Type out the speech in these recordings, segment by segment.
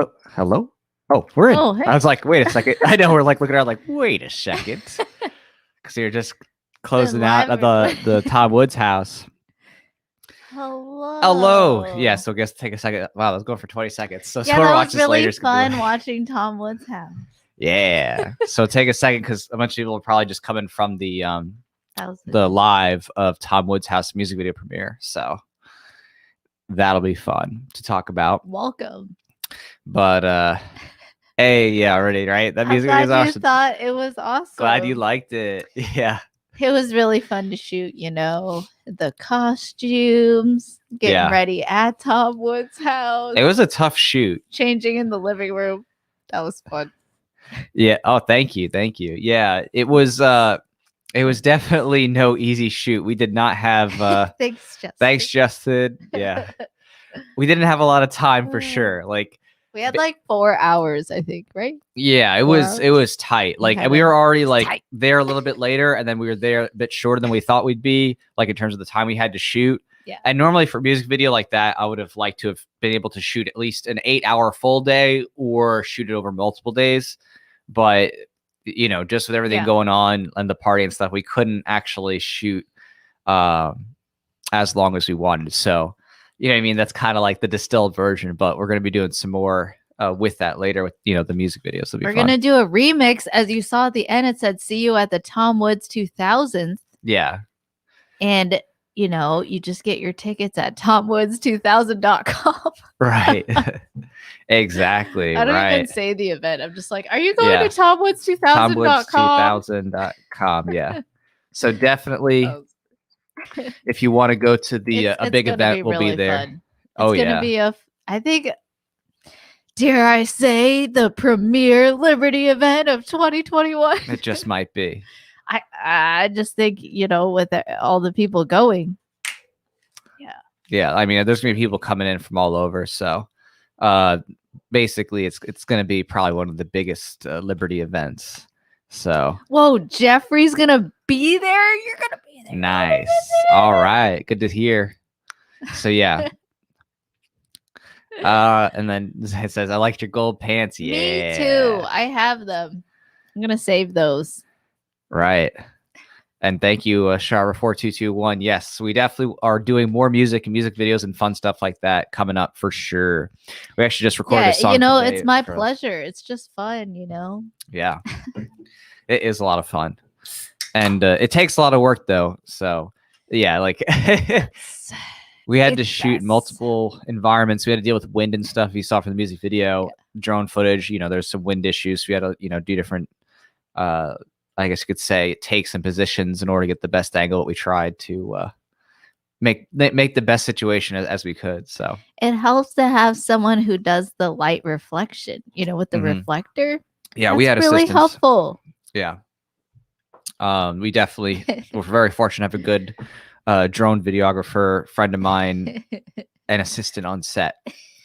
Oh, hello? Oh, we're in. Oh, hey. I was like, wait a second. I know we're like looking around like, wait a second. Because you're just closing out of the Tom Woods house. Hello. Yeah, so I guess take a second. Wow, let's go for 20 seconds. So yeah, that was really fun watching Tom Woods' house. Yeah. So take a second because a bunch of people will probably just come in from the live of Tom Woods' house music video premiere. So that'll be fun to talk about. Welcome. But hey, yeah, already, right? That music video is awesome. You thought it was awesome. Glad you liked it. Yeah. It was really fun to shoot, the costumes, getting ready at Tom Woods' house. It was a tough shoot. Changing in the living room. That was fun. Yeah. Oh, thank you. Thank you. Yeah, it was definitely no easy shoot. We did not have Thanks, Justin. Yeah. We didn't have a lot of time for sure. Like we had like 4 hours, I think, right? Yeah, it was tight. Like we were already like there a little bit later, and then we were there a bit shorter than we thought we'd be, like in terms of the time we had to shoot. Yeah. And normally for a music video like that, I would have liked to have been able to shoot at least an 8-hour full day or shoot it over multiple days. But just with everything going on and the party and stuff, we couldn't actually shoot as long as we wanted. So, you know what I mean? That's kind of like the distilled version, but we're going to be doing some more with that later with, the music videos. We're going to do a remix. As you saw at the end, it said, see you at the Tom Woods 2000s. Yeah. And, you just get your tickets at tomwoods2000.com. Right. Exactly. I don't even say the event. I'm just like, are you going to tomwoods2000.com? Tomwoods2000.com. Yeah. So definitely, if you want to go to the a big event, we'll be there. Fun. It's going to be I think, dare I say, the premier Liberty event of 2021. It just might be. I just think, with all the people going. Yeah. Yeah. I mean, there's going to be people coming in from all over. So basically, it's going to be probably one of the biggest Liberty events. So. Whoa, Jeffrey's going to be there? You're going to be there. Nice. All right. Good to hear. So, yeah. And then it says, I liked your gold pants. Yeah. Me too. I have them. I'm going to save those. Right. And thank you, Shara4221. Yes, we definitely are doing more music and music videos and fun stuff like that coming up for sure. We actually just recorded a song. It's my pleasure. It's just fun, Yeah. It is a lot of fun. And it takes a lot of work though. So yeah, like we had to shoot multiple environments. We had to deal with wind and stuff you saw from the music video, drone footage, there's some wind issues. We had to, do different I guess you could say takes and positions in order to get the best angle. We tried to make the best situation as we could. So it helps to have someone who does the light reflection, with the reflector. Yeah, we had really assistance. Helpful. Yeah. We definitely were very fortunate to have a good drone videographer friend of mine and assistant on set.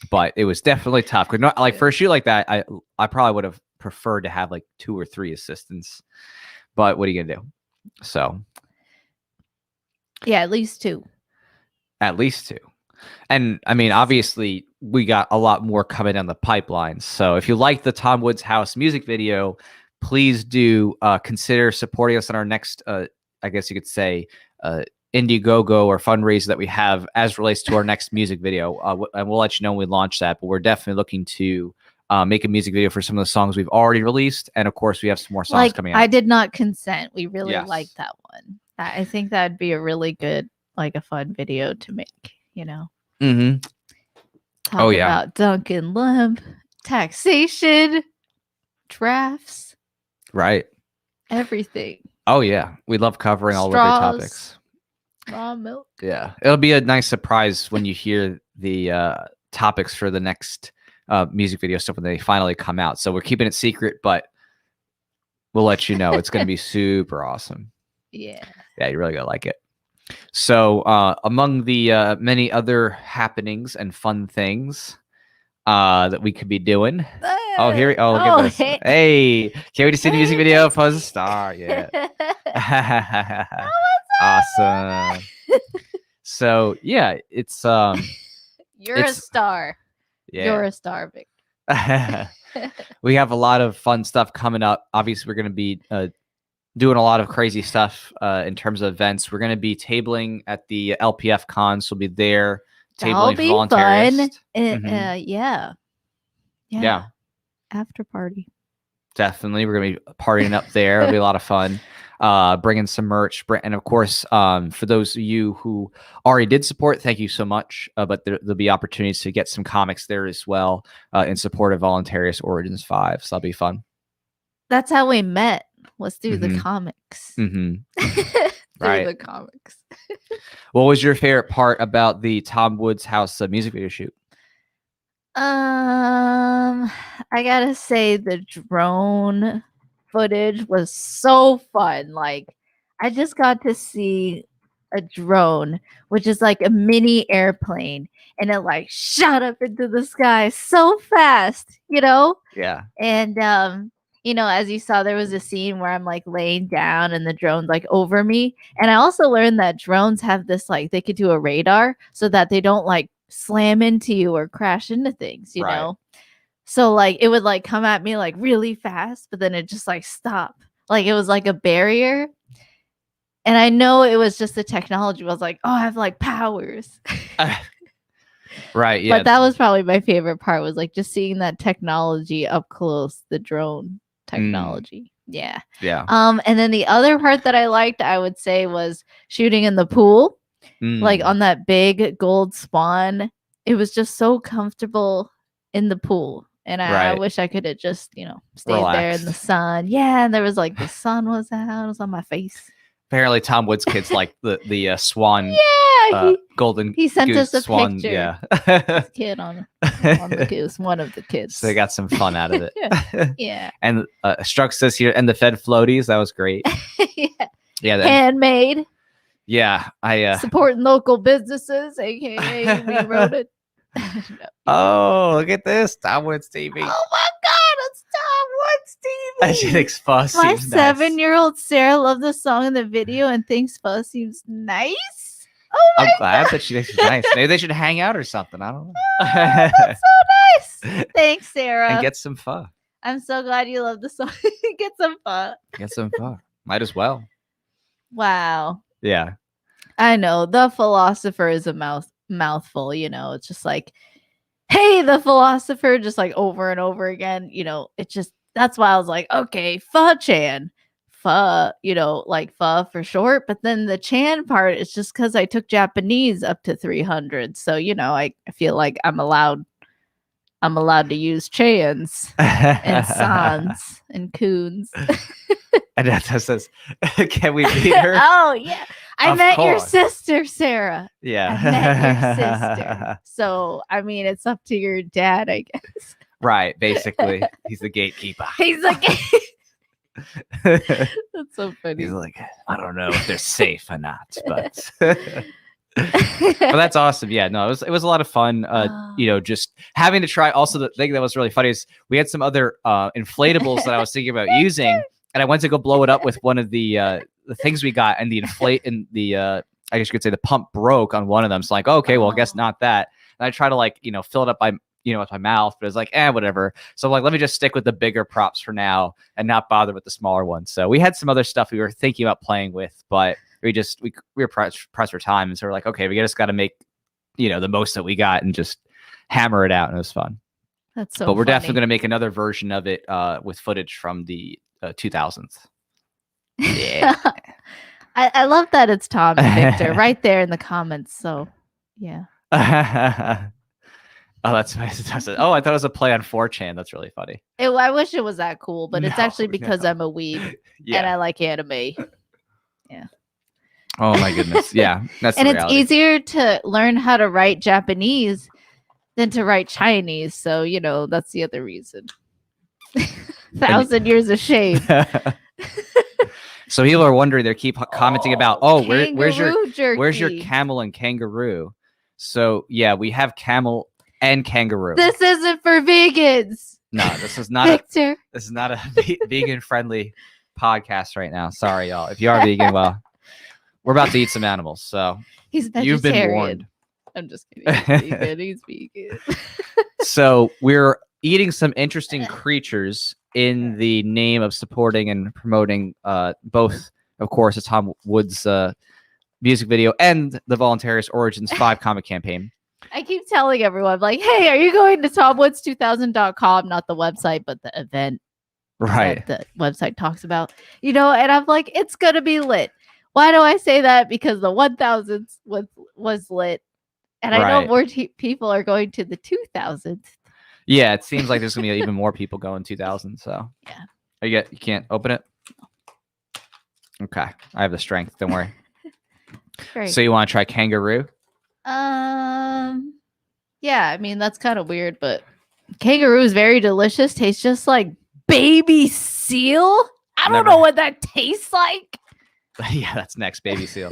But it was definitely tough. Because not like for a shoot like that, I probably would have preferred to have like 2 or 3 assistants. But what are you gonna do? So yeah, at least 2. At least 2. And I mean, obviously, we got a lot more coming down the pipeline. So if you like the Tom Woods House music video, please do consider supporting us on our next, I guess you could say, Indiegogo or fundraiser that we have as relates to our next music video. And we'll let you know when we launch that. But we're definitely looking to make a music video for some of the songs we've already released. And of course, we have some more songs coming out. I Did Not Consent. We really like that one. I think that'd be a really good, like a fun video to make, Mm-hmm. Talk about Duncan Lemp, taxation, drafts. Right. Everything. Oh, yeah. We love covering all Liberty topics. Raw milk. Yeah. It'll be a nice surprise when you hear the topics for the next music video stuff when they finally come out. So we're keeping it secret, but we'll let you know. It's going to be super awesome. Yeah. Yeah, you're really going to like it. So among the many other happenings and fun things that we could be doing. Look at this. Hey, can't wait to see the music video. Fuzz a Star. Yeah. Awesome. So yeah, it's You're a star. Yeah. You're a star, Vic. We have a lot of fun stuff coming up. Obviously, we're going to be doing a lot of crazy stuff in terms of events. We're going to be tabling at the LPF con, so we'll be there That'll tabling for be fun. Voluntaryist. Yeah. After party. Definitely. We're going to be partying up there. It'll be a lot of fun. Bringing some merch. And of course, for those of you who already did support, thank you so much. But there'll be opportunities to get some comics there as well in support of Voluntaryist Origins 5. So that'll be fun. That's how we met. Was through the comics. Through Right. the comics. What was your favorite part about the Tom Woods House music video shoot? I gotta say the drone footage was so fun. Like, I just got to see a drone, which is like a mini airplane, and it like shot up into the sky so fast, you know? Yeah. And you know, as you saw, there was a scene where I'm like laying down and the drone's like over me. And I also learned that drones have this, like, they could do a radar so that they don't like slam into you or crash into things, you know? So like it would like come at me like really fast, but then it just like stop. Like it was like a barrier. And I know it was just the technology. I was like, oh, I have like powers. Right. Yeah. But that was probably my favorite part, was like just seeing that technology up close, the drone technology. Yeah. Yeah. And then the other part that I liked, I would say, was shooting in the pool. Like on that big gold spawn. It was just so comfortable in the pool. And I wish I could have just, you know, stayed there in the sun. Yeah, and there was like the sun was out, it was on my face. Apparently Tom Woods kids like the swan. Yeah, golden. He sent us a swan, picture. Yeah. This kid on the goose, one of the kids. So they got some fun out of it. Yeah. And Struck says here, and the Fed floaties, that was great. Yeah. Handmade. Yeah, I supporting local businesses, aka we wrote it. Oh, look at this, Tom Woods TV. Oh my God, it's Tom Woods TV. She thinks Pho My seems nice. 7-year-old Sarah loved the song in the video and thinks Pho seems nice. Oh my I'm glad God. that she thinks it's nice. Maybe they should hang out or something. I don't know. That's so nice. Thanks, Sarah. And get some Pho. I'm so glad you love the song. Get some Pho. Get some Pho. Might as well. Wow. Yeah. I know. The philosopher is a mouthful, you know. It's just like, hey, the philosopher, just like over and over again, you know. It just, that's why I was like, okay, Pho-chan. Pho, you know, like Pho for short. But then the Chan part is just because I took Japanese up to 300. So, you know, I feel like I'm allowed to use Chans and Sans and Coons. And that says, can we meet her? Oh, yeah. I Of met your course. sister, Sarah. Yeah. I met your sister. So, I mean, it's up to your dad, I guess. Right. Basically, he's the gatekeeper. He's like, that's so funny. He's like, I don't know if they're safe or not, but but that's awesome. Yeah, no, it was a lot of fun. You know, just having to try. Also, the thing that was really funny is we had some other inflatables that I was thinking about using, and I went to go blow it up with one of the things we got, and the I guess you could say the pump broke on one of them. So like, okay, well, I guess not that. And I try to like, you know, fill it up by, you know, with my mouth, but it's like, whatever. So like, let me just stick with the bigger props for now and not bother with the smaller ones. So we had some other stuff we were thinking about playing with, but we were pressed for time. And so we're like, okay, we just got to make, you know, the most that we got and just hammer it out. And it was fun. That's so But we're funny. definitely going to make another version of it with footage from the 2000s. Yeah. I love that it's Tom and Victor right there in the comments. So, yeah. Oh, that's nice. Oh, I thought it was a play on 4chan. That's really funny. I wish it was that cool, but it's No, actually because I'm a weeb Yeah. and I like anime. Yeah. Oh my goodness. Yeah. That's And the it's reality. easier to learn how to write Japanese than to write Chinese. So, you know, that's the other reason. 1,000 years of shame. So people are wondering, they keep commenting about, where's your jerky. Camel and Kangaroo? So yeah, we have Camel and Kangaroo. This isn't for vegans. No, this is not Victor. this is not a vegan friendly podcast right now. Sorry, y'all. If you are vegan, well, we're about to eat some animals. So He's vegetarian. you've been warned. I'm just kidding. He's vegan. He's vegan. So we're eating some interesting creatures in the name of supporting and promoting both, of course, the Tom Woods music video and the Voluntaryist Origins 5 comic campaign. I keep telling everyone, like, hey, are you going to TomWoods2000.com? Not the website, but the event Right. that the website talks about, you know, and I'm like, it's going to be lit. Why do I say that? Because the 1000th was lit. And I know more people are going to the 2000th. Yeah, it seems like there's going to be even more people going 2000. So, yeah. You can't open it? Okay. I have the strength. Don't worry. Great. So, you want to try Kangaroo? Yeah, I mean, that's kind of weird, but Kangaroo is very delicious. Tastes just like baby seal. I don't know what that tastes like. Yeah, that's next, baby seal.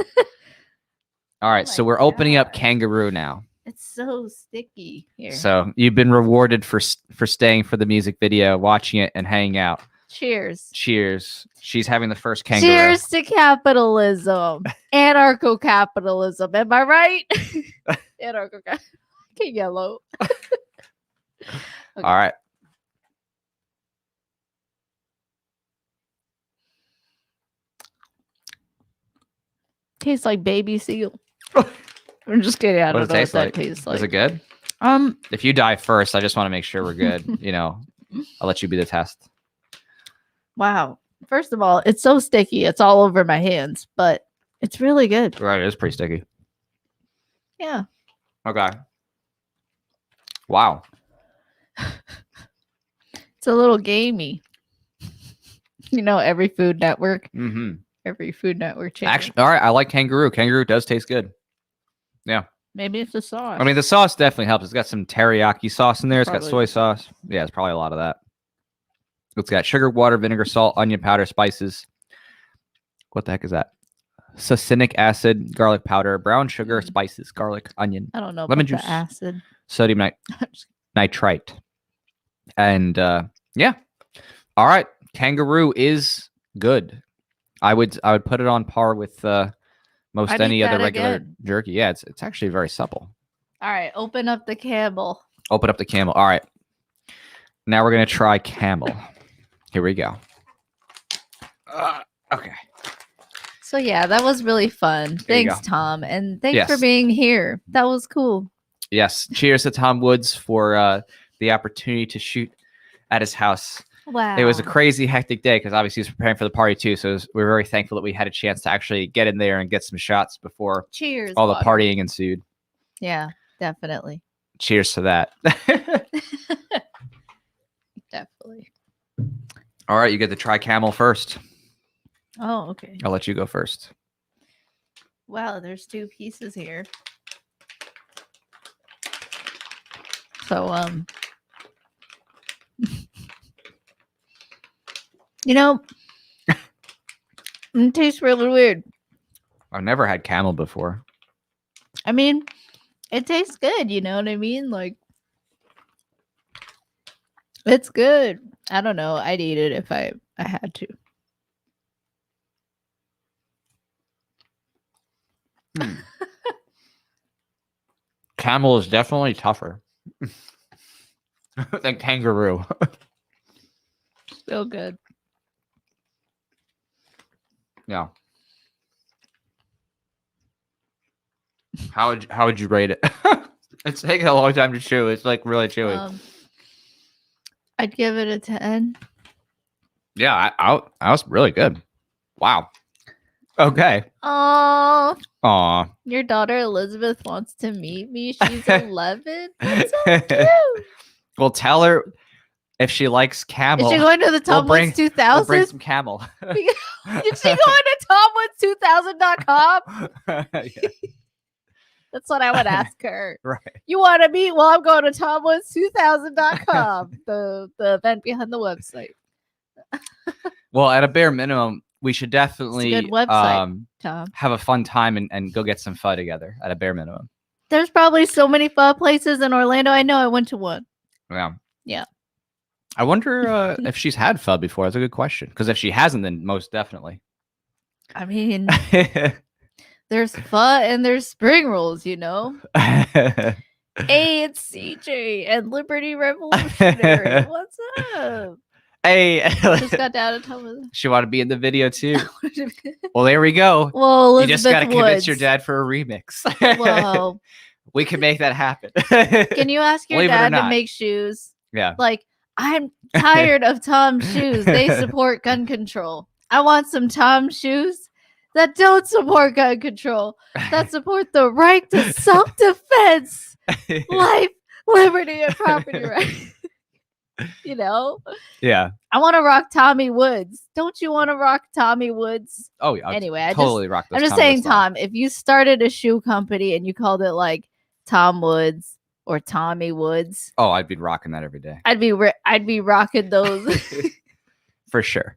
All right, so we're opening up Kangaroo now. It's so sticky here. So you've been rewarded for staying for the music video, watching it, and hanging out. Cheers. Cheers. She's having the first Kangaroo. Cheers to capitalism. Anarcho-capitalism. Am I right? Anarcho-capitalism. Yellow. Okay. All right. Tastes like baby seal. I'm just kidding. I don't know what that tastes like. Is it good? If you die first, I just want to make sure we're good. You know, I'll let you be the test. Wow. First of all, it's so sticky. It's all over my hands, but it's really good. Right. It is pretty sticky. Yeah. Okay. Wow. It's a little gamey. You know, every Food Network. Mm-hmm. Every Food Network channel. Actually, all right. I like Kangaroo. Kangaroo does taste good. Yeah. Maybe it's the sauce. I mean, the sauce definitely helps. It's got some teriyaki sauce in there. It's got soy sauce. Yeah, it's probably a lot of that. It's got sugar, water, vinegar, salt, onion powder, spices. What the heck is that? Succinic acid, garlic powder, brown sugar, spices, garlic, onion. I don't know. Lemon juice, acid, sodium nitrite, and yeah. All right, Kangaroo is good. I would put it on par with most any other regular jerky. Yeah, it's actually very supple. All right, open up the Camel. Open up the Camel. All right. Now we're gonna try Camel. Here we go. Okay. So yeah, that was really fun. Thanks, Tom, and thanks for being here. That was cool. Yes. Cheers to Tom Woods for the opportunity to shoot at his house. Wow. It was a crazy, hectic day because obviously he was preparing for the party too. So we're very thankful that we had a chance to actually get in there and get some shots before all the partying ensued. Yeah, definitely. Cheers to that. Definitely. All right, you get to try Camel first. Oh, okay. I'll let you go first. Wow, there's 2 pieces here. So, you know, it tastes really weird. I've never had Camel before. I mean, it tastes good. You know what I mean? Like, it's good. I don't know. I'd eat it if I had to. Camel is definitely tougher than Kangaroo. Still good. Yeah. How would you rate it? It's taking a long time to chew. It's like really chewy. I'd give it a 10. Yeah, I was really good. Wow. Okay. Aww. Your daughter Elizabeth wants to meet me. She's 11. That's so cute. Well, tell her if she likes Camel. Is she going to the Tom Woods 2000? We'll bring some Camel. Is she going to TomWoods2000.com? Yeah. That's what I would ask her. Right. You want to meet? Well, I'm going to TomWoods2000.com, the event behind the website. Well, at a bare minimum, we should definitely it's a good website, Tom. Have a fun time and go get some pho together at a bare minimum. There's probably so many pho places in Orlando. I know I went to one. Yeah. Yeah. I wonder if she's had pho before. That's a good question. Because if she hasn't, then most definitely. I mean, there's pho and there's spring rolls, you know? Hey, it's CJ and Liberty Revolutionary. What's up? Hey, Just got down to tell me. she want to be in the video too. Well, there we go. Well, You just got to Elizabeth convince your Woods. dad for a remix. Well, We can make that happen. can you ask your Believe it or dad to not. make shoes? Yeah. Like, I'm tired of Tom's shoes. They support gun control. I want some Tom shoes that don't support gun control, that support the right to self-defense, life, liberty, and property rights. You know? Yeah. I want to rock Tommy Woods. Don't you want to rock Tommy Woods? Oh yeah. Anyway, I totally rock this. I'm just saying, Tom, if you started a shoe company and you called it like Tom Woods or Tommy Woods, oh, I'd be rocking that every day. I'd be rocking those. For sure.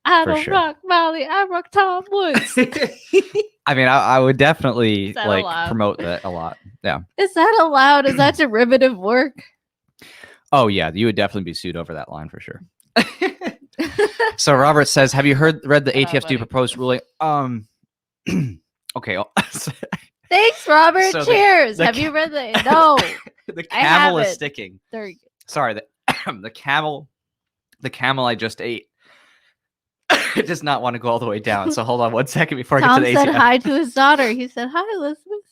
I don't rock Molly. I rock Tom Woods. I mean, I would definitely like allowed? promote that a lot. Yeah. Is that allowed? Is that derivative work? Oh yeah, you would definitely be sued over that line for sure. So Robert says, "Have you read the ATF's proposed ruling?" Okay. Thanks, Robert. So Cheers. Have you read the? No. The camel is sticking. There you go. Sorry, the camel I just ate. It does not want to go all the way down. So hold on 1 second before Tom I get to the said ATF. hi to his daughter. He said, "Hi, Elizabeth."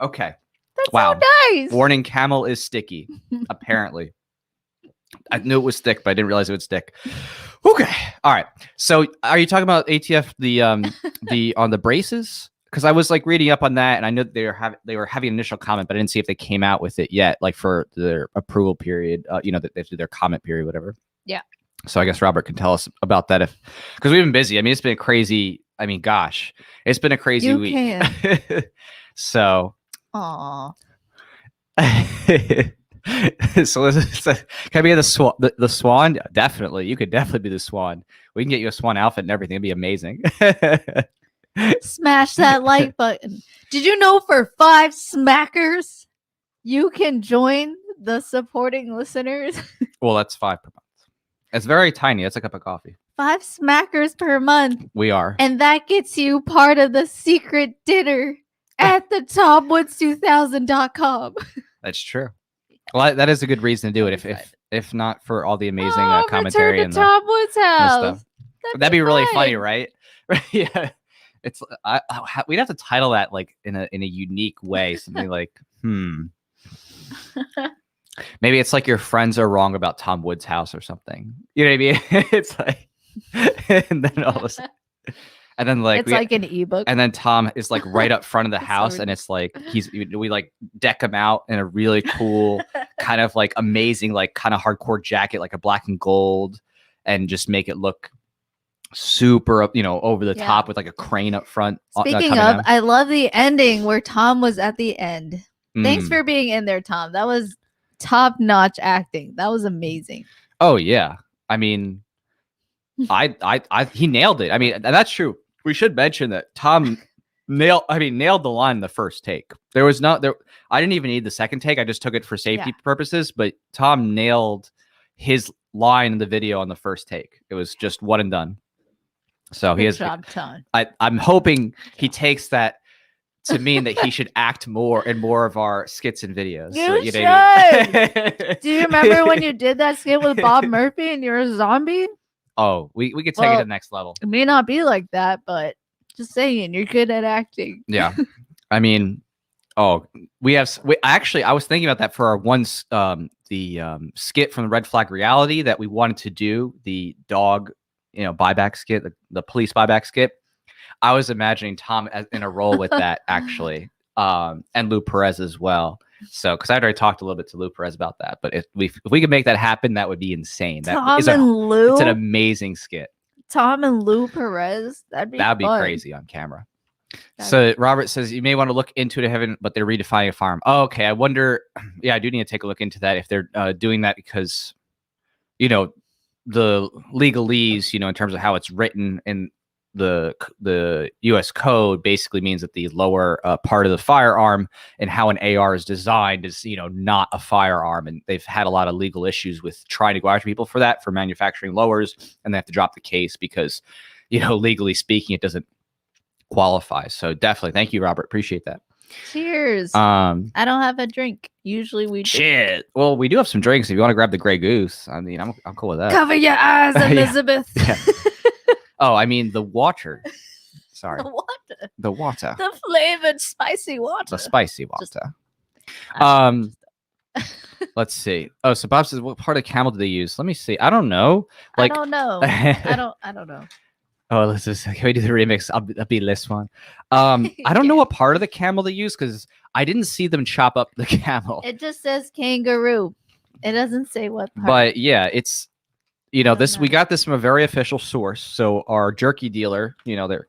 Okay. That's Wow. so nice. Warning: camel is sticky. Apparently, I knew it was thick, but I didn't realize it would stick. Okay. All right. So, are you talking about ATF the on the braces? Because I was like reading up on that, and I know they were having an initial comment, but I didn't see if they came out with it yet, like for their approval period. That they have to do their comment period, whatever. Yeah. So I guess Robert can tell us about that because we've been busy. I mean, it's been a crazy. I mean, gosh, it's been a crazy week. Can. So. Aw. So can I be the swan? The swan? Definitely. You could definitely be the swan. We can get you a swan outfit and everything. It'd be amazing. Smash that like button. Did you know for 5 smackers you can join the supporting listeners? Well, that's 5 per month. It's very tiny. It's a cup of coffee. 5 smackers per month. We are. And that gets you part of the secret dinner at the TomWoods2000.com. That's true. Well, that is a good reason to do it. If not for all the amazing commentary return to Tom Woods' house. That'd be really funny, right? Yeah. It's we'd have to title that like in a unique way, something like maybe it's like your friends are wrong about Tom Woods' house or something. You know what I mean? It's like, and then all of a sudden. And then like it's like an ebook. And then Tom is like right up front of the house, and it's like we like deck him out in a really cool kind of like amazing, like kind of hardcore jacket, like a black and gold, and just make it look super up, over the top with like a crane up front. Speaking of, down. I love the ending where Tom was at the end. Thanks for being in there, Tom. That was top-notch acting. That was amazing. Oh yeah. I mean, he nailed it. I mean, that's true. We should mention that Tom nailed the line in the first take. I didn't even need the second take. I just took it for safety purposes, but Tom nailed his line in the video on the first take. It was just one and done. So Good job, Tom. I'm hoping he takes that to mean that he should act more in more of our skits and videos. You should. Do you remember when you did that skit with Bob Murphy and you're a zombie? Oh, we could take it to the next level. It may not be like that, but just saying, you're good at acting. Yeah. I mean, I was thinking about that for our skit from the Red Flag Reality that we wanted to do, the dog, buyback skit, the police buyback skit. I was imagining Tom in a role with that actually, and Lou Perez as well. So, because I'd already talked a little bit to Lou Perez about that, but if we could make that happen, that would be insane. It's an amazing skit. Tom and Lou Perez, that'd be crazy on camera. So Robert says you may want to look into it, Heaven, but they're redefining a farm. Oh, okay. I wonder. Yeah, I do need to take a look into that if they're doing that because, the legalese, in terms of how it's written in the U.S. code basically means that the lower part of the firearm and how an AR is designed is, not a firearm. And they've had a lot of legal issues with trying to go after people for manufacturing lowers, and they have to drop the case because, legally speaking, it doesn't qualify. So definitely. Thank you, Robert. Appreciate that. Cheers. I don't have a drink. Usually we do. Shit. Well, we do have some drinks if you want to grab the Grey Goose. I mean, I'm cool with that. Cover your eyes, Yeah. Elizabeth. Yeah. Oh, I mean the water. Sorry. The water. The water. The flavored spicy water. The spicy water. Just- Let's see. Oh, so Bob says, what part of Camel did they use? Let me see. I don't know. Like, I don't know. I don't know. Oh, let's just, can we do the remix? I'll be this one. I don't know what part of the camel they use because I didn't see them chop up the camel. It just says kangaroo. It doesn't say what part. But yeah, it's we got this from a very official source. So our jerky dealer, they're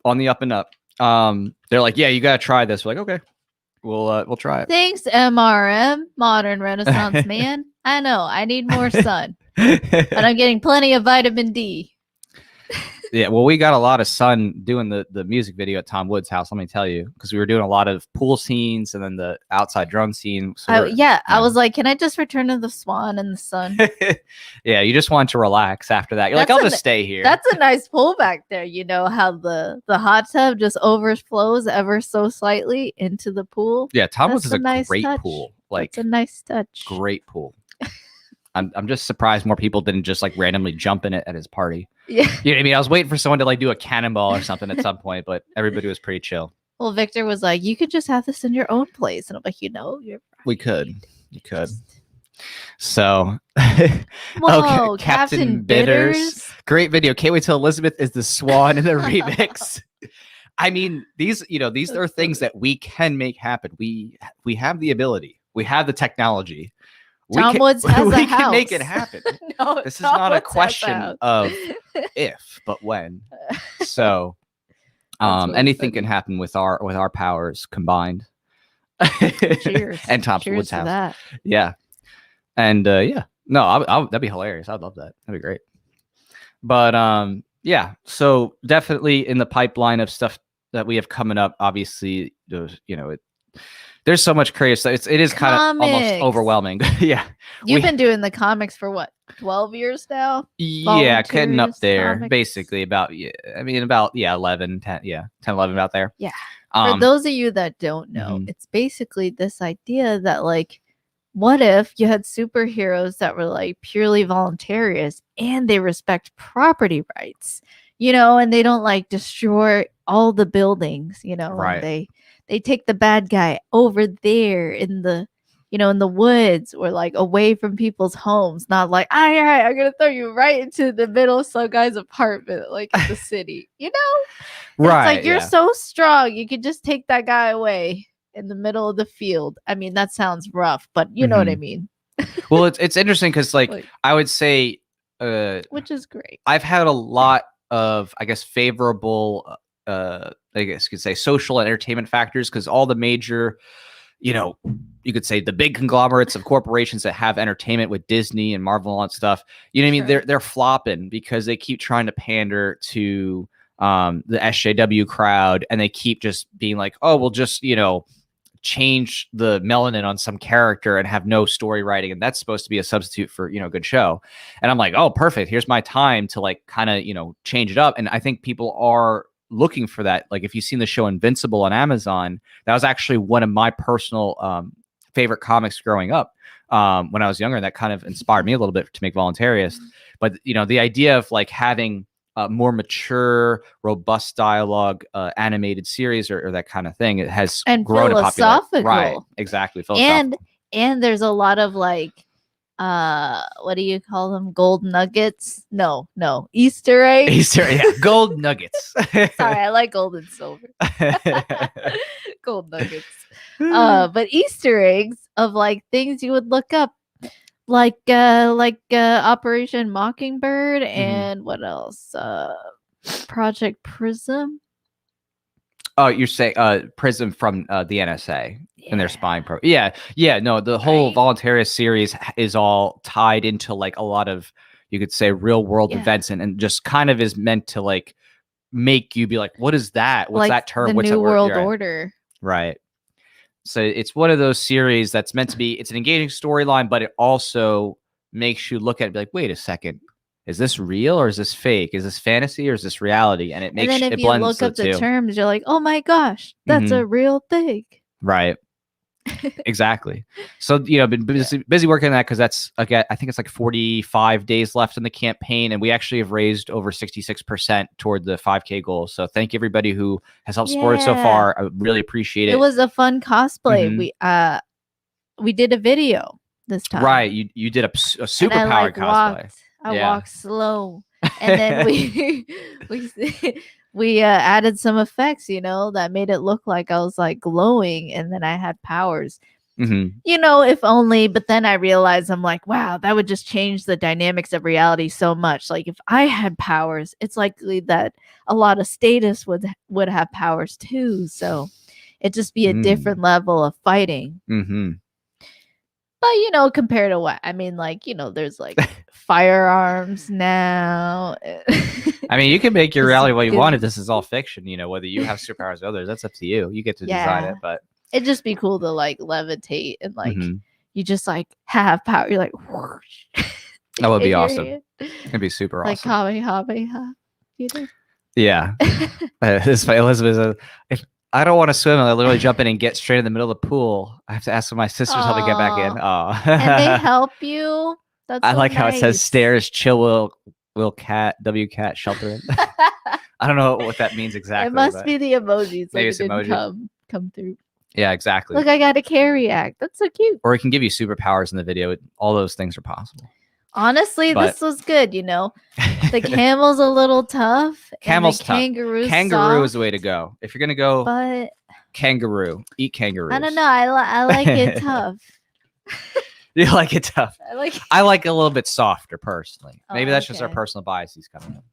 on the up and up. They're like, yeah, you gotta try this. We're like, okay, we'll try it. Thanks, MRM, Modern Renaissance Man. I know I need more sun, but I'm getting plenty of vitamin D. Yeah, well, we got a lot of sun doing the music video at Tom Wood's house. Let me tell you, because we were doing a lot of pool scenes and then the outside drone scene. So I was like, can I just return to the swan and the sun? Yeah, you just want to relax after that. You're like, I'll just stay here. That's a nice pool back there. You know how the hot tub just overflows ever so slightly into the pool. Yeah, Tom Wood's is a nice great touch. pool. Like, it's a nice touch. Great pool. I'm just surprised more people didn't just like randomly jump in it at his party. Yeah. You know what I mean? I was waiting for someone to like do a cannonball or something at some point, but everybody was pretty chill. Well, Victor was like, you could just have this in your own place. And I'm like, you're right. We could. You could. So, whoa, okay, Captain Bitters. Great video. Can't wait till Elizabeth is the swan in the remix. I mean, these are things that we can make happen. We have the ability. We have the technology. Tom Woods has a house. Can make it happen. No, this is not a question of if, but when. So, anything can happen with our powers combined. Cheers. And Tom Woods' house. That. Yeah. And yeah, no, that'd be hilarious. I'd love that. That'd be great. But yeah, so definitely in the pipeline of stuff that we have coming up. Obviously, there's so much creative stuff. It is kind of almost overwhelming. Yeah. You've been doing the comics for what, 12 years now? Yeah, getting up there. Comics? Basically about 11, 10, 11 about there. Yeah. For those of you that don't know, it's basically this idea that like, what if you had superheroes that were like purely voluntarist and they respect property rights, and they don't like destroy all the buildings, right. And they take the bad guy over there in the, in the woods or like away from people's homes, not like, all right, I'm going to throw you right into the middle of some guy's apartment, like in the city, Right. It's like, you're so strong. You could just take that guy away in the middle of the field. I mean, that sounds rough, but you know what I mean? Well, it's interesting because like I would say, which is great. I've had a lot of, I guess, favorable, I guess you could say social and entertainment factors because all the major, you could say the big conglomerates of corporations that have entertainment with Disney and Marvel and all that stuff, you know what I mean? They're flopping because they keep trying to pander to the SJW crowd and they keep just being like, oh, we'll just, change the melanin on some character and have no story writing. And that's supposed to be a substitute for, a good show. And I'm like, oh, perfect. Here's my time to like kind of, change it up. And I think people are looking for that. Like if you've seen the show Invincible on Amazon, that was actually one of my personal favorite comics growing up when I was younger. That kind of inspired me a little bit to make Voluntaryist. But, the idea of like having more mature, robust dialogue, animated series or that kind of thing, it has grown in popularity. Right, exactly. And there's a lot of like, what do you call them? Gold nuggets? No, Easter eggs. Gold nuggets. Sorry, I like gold and silver. Gold nuggets. But Easter eggs of like things you would look up. Like Operation Mockingbird and what else? Project Prism. Oh, you're saying Prism from the NSA and their spying program. Yeah. No, the whole Voluntaryist series is all tied into like a lot of, you could say, real world events and just kind of is meant to like make you be like, what is that? What's that term? The What's New that World word? Order. Right. So it's one of those series that's meant to be, it's an engaging storyline, but it also makes you look at it and be like, wait a second. is this real or is this fake? Is this fantasy or is this reality? And it And makes then if it you blends look the up the two. terms, you're like, oh my gosh, that's Mhm. a real thing. Right. Exactly. So, you know, been busy working on that because that's, again, I think it's like 45 days left in the campaign. And we actually have raised over 66% toward the 5K goal. So thank you everybody who has helped support it so Yeah. far. I really appreciate it. It was a fun cosplay. Mhm. We did a video this time. Right. You did a super and I powered cosplay. I Yeah. walked slow. And then we added some effects, you know, that made it look like I was like glowing, and then I had powers. Mhm. You know, if only, but then I realized I'm like, wow, that would just change the dynamics of reality so much. Like if I had powers, it's likely that a lot of status would have powers too. So it'd just be a different level of fighting. Mhm. But you know, compared to what? I mean, like, you know, there's like firearms now. I mean, you can make your It's reality what you want good. if this is all fiction, you know, whether you have superpowers or others, that's up to you. You get to design Yeah. it, but It'd just be cool to like levitate and like Mhm. you just like have power. You're like, whoosh, That would in be your awesome. hand. It'd be super Like awesome. Kamehameha. You know? Yeah. This is Elizabeth. If I don't want to swim, I literally jump in and get straight in the middle of the pool. I have to ask my sisters how to get back in. Aw. Oh. And they help you. That's I so like how it says nice. stairs, chill, will cat, W cat, shelter in. I don't know what that means exactly. It must but be the emojis. maybe Like it's it didn't emoji. come through. Yeah, exactly. Look, I got a carry act. That's so cute. Or it can give you superpowers in the video. All those things are possible. Honestly, But- this was good, you know. The camel's a little tough. Camel's and the tough. kangaroo's Kangaroo is soft, the way to go. If you're gonna go but kangaroo, eat kangaroos. I don't know. I like it tough. You like it tough. I like I like it a little bit softer personally. Maybe Oh, that's just our okay. personal biases coming up.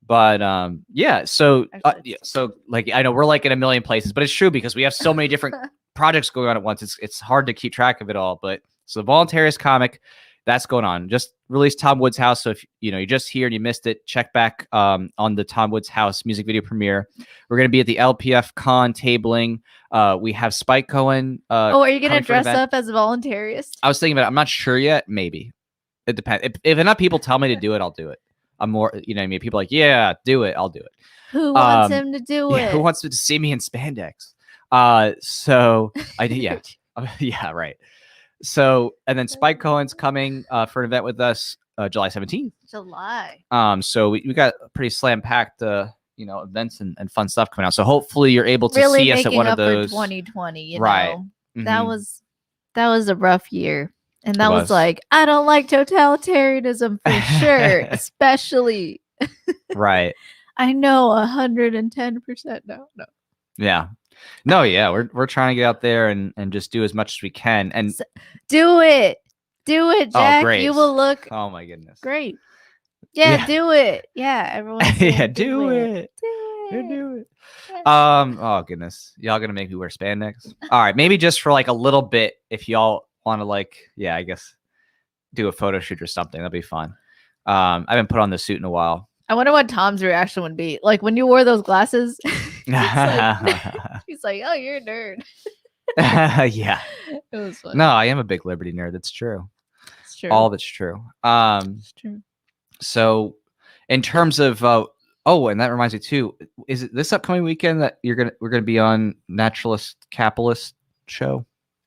But yeah, so Actually, so like I know we're like in a million places, but it's true because we have so many different projects going on at once. It's hard to keep track of it all. But so the Voluntaryist comic, that's going on. Just released Tom Woods House. So if you know you're just here and you missed it, check back on the Tom Woods House music video premiere. We're gonna be at the LPF Con tabling. We have Spike Cohen. are you gonna coming for an dress event. up as a voluntarist? I was thinking about it. I'm not sure yet. Maybe. It depends. If enough people tell me to do it, I'll do it. I'm more, you know what I mean? People are like, yeah, do it. I'll do it. Who wants him to do Yeah, it? who wants to see me in spandex? So I did, yeah. Yeah, right. So, and then Spike Cohen's coming for an event with us July 17th. July. So we got a pretty slam-packed, you know, events and fun stuff coming out. So hopefully you're able to Really see us at making one up of those. for 2020, you Right. know? Mhm. That was a rough year. And that was. was like, I don't like totalitarianism for sure, especially. Right. I know 110% no. Yeah. No, yeah, we're trying to get out there and just do as much as we can. And Do it. Do it, Jack. great. You will look oh my goodness. great. Yeah, do it. Yeah, everyone. Yeah, do it. Do it. Do it. Oh goodness. Y'all gonna make me wear spandex? All right, maybe just for like a little bit if y'all want to like, yeah, I guess do a photo shoot or something. That'd be fun. I haven't put on the suit in a while. I wonder what Tom's reaction would be. Like when you wore those glasses. He's like, oh, you're a nerd. Yeah. It was fun. No, I am a big Liberty nerd. That's true. It's true. All of it's true. It's true. So in terms of and that reminds me too, is it this upcoming weekend that we're gonna be on Naturalist Capitalist show?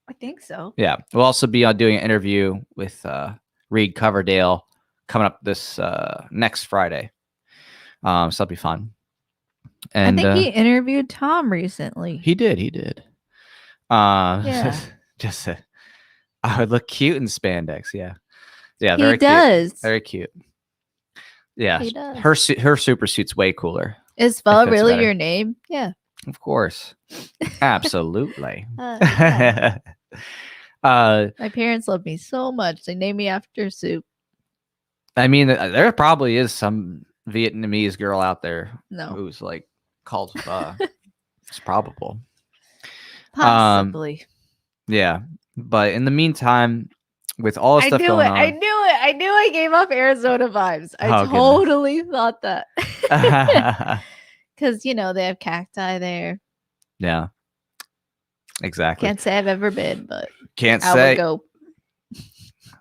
I think so. Yeah. We'll also be doing an interview with Reed Coverdale coming up this next Friday. So that'll be fun. And I think he interviewed Tom recently. He did. Yeah. Just I would look cute in spandex. Yeah. Yeah. He Very does. Cute. Very cute. Yeah. He does. Her super suit's way cooler. Is Pho really better. your name? Yeah. Of course. Absolutely. Yeah. My parents love me so much. They named me after soup. I mean, there probably is some Vietnamese girl out there No. who's like called Pho. It's probable. Possibly. Yeah. But in the meantime, with all the stuff going on. I knew I gave off Arizona vibes. I Oh, totally thought that. Because, you know, they have cacti there. Yeah. Exactly. Can't say I've ever been, but Can't I say. would go.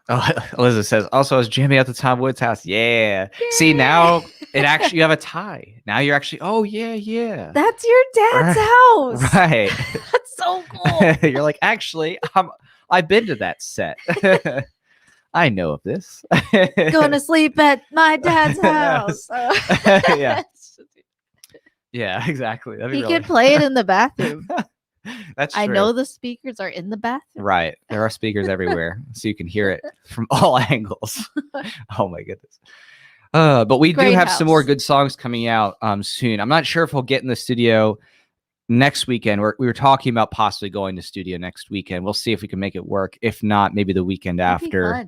Oh, Elizabeth says, also, I was jamming at the Tom Woods house. Yeah. See, Yay. now it actually, you have a tie. Now you're actually, oh, yeah. That's your dad's house. Right. That's so cool. You're like, actually, I've been to that set. I know of this. Going to sleep at my dad's house. Yeah. Yeah, exactly. That'd be He really... could play it in the bathroom. That's true. I know the speakers are in the bathroom. Right. There are speakers everywhere, so you can hear it from all angles. Oh my goodness. But we do have some more good songs coming out soon. I'm not sure if we'll get in the studio next weekend. We were talking about possibly going to studio next weekend. We'll see if we can make it work. If not, maybe the weekend after.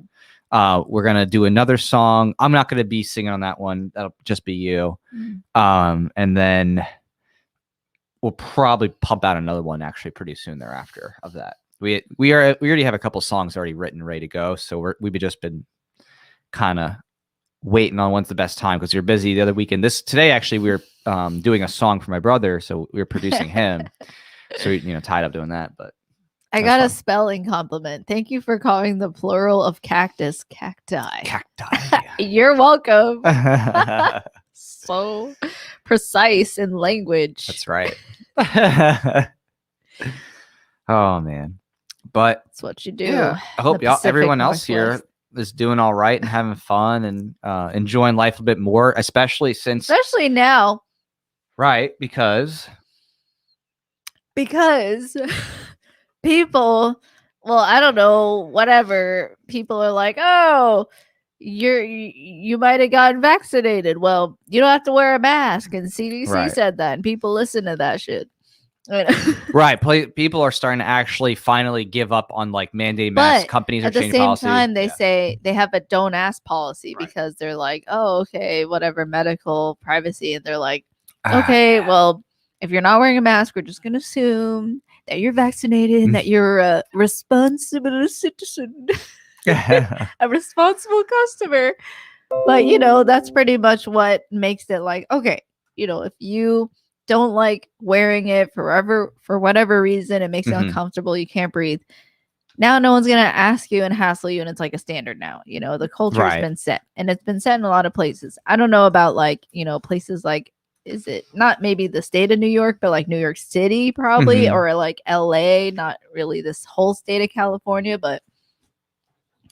We're gonna do another song. I'm not gonna be singing on that one. That'll just be you. And then we'll probably pump out another one actually pretty soon thereafter of that. We already have a couple songs already written, ready to go. So we've just been kind of waiting on when's the best time because you're busy the other weekend. Today actually we were doing a song for my brother, so we were producing him. So we, tied up doing that. But I got a spelling compliment. Thank you for calling the plural of cactus cacti. Cacti. You're welcome. So precise in language. That's right. Oh man, but that's what you do. Yeah. I hope everyone else here is doing all right and having fun and enjoying life a bit more, especially now. Right, because people, well, I don't know, whatever. People are like, oh, you might have gotten vaccinated. Well, you don't have to wear a mask, and CDC said that, and people listen to that shit. Right, people are starting to actually finally give up on like mandating masks. Companies are changing policy. At the same time, they say they have a don't ask policy because they're like, oh, okay, whatever, medical privacy, and they're like, okay, well, if you're not wearing a mask, we're just gonna assume that you're vaccinated and that you're a responsible citizen. A responsible customer. But that's pretty much what makes it like, okay, if you don't like wearing it for whatever reason, it makes you uncomfortable, you can't breathe, now no one's gonna ask you and hassle you, and it's like a standard now. The culture has been set, and it's been set in a lot of places. I don't know about like places like, is it not maybe the state of New York, but like New York City probably, or like LA, not really this whole state of California, but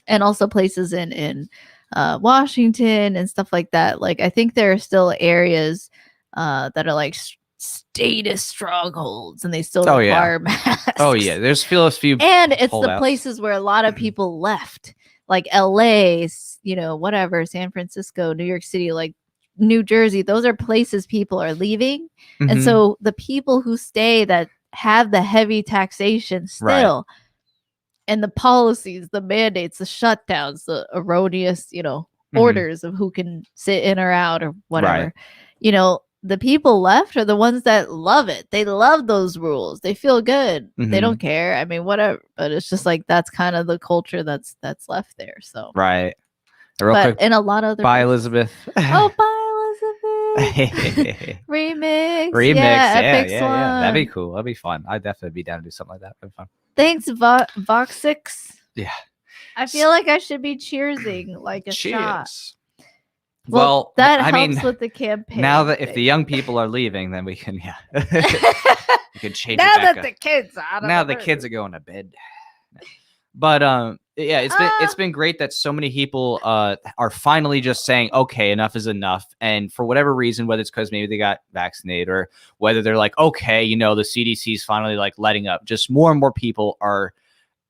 and also places in Washington and stuff like that. Like, I think there are still areas that are like statist strongholds, and they still require masks. Oh yeah, there's still a few, and it's the places where a lot of people left, like LA, whatever, San Francisco, New York City, like New Jersey. Those are places people are leaving, and so the people who stay that have the heavy taxation still. And the policies, the mandates, the shutdowns, the erroneous, orders of who can sit in or out or whatever. The people left are the ones that love it. They love those rules. They feel good. They don't care. I mean, whatever. But it's just like that's kind of the culture that's left there. So right. But in a lot of other bye, Elizabeth. Oh, bye, Elizabeth. Remix. Yeah. That'd be cool. That'd be fun. I'd definitely be down to do something like that. That'd be fun. Thanks, Vox6. Yeah. I feel like I should be cheersing like a shot. Well, that helps with the campaign. Now that if the young people are leaving, then we can, we can change now it back that the kids are now the kids are going to bed. But yeah, it's been great that so many people are finally just saying, okay, enough is enough. And for whatever reason, whether it's because maybe they got vaccinated or whether they're like, okay, the CDC is finally like letting up, just more and more people are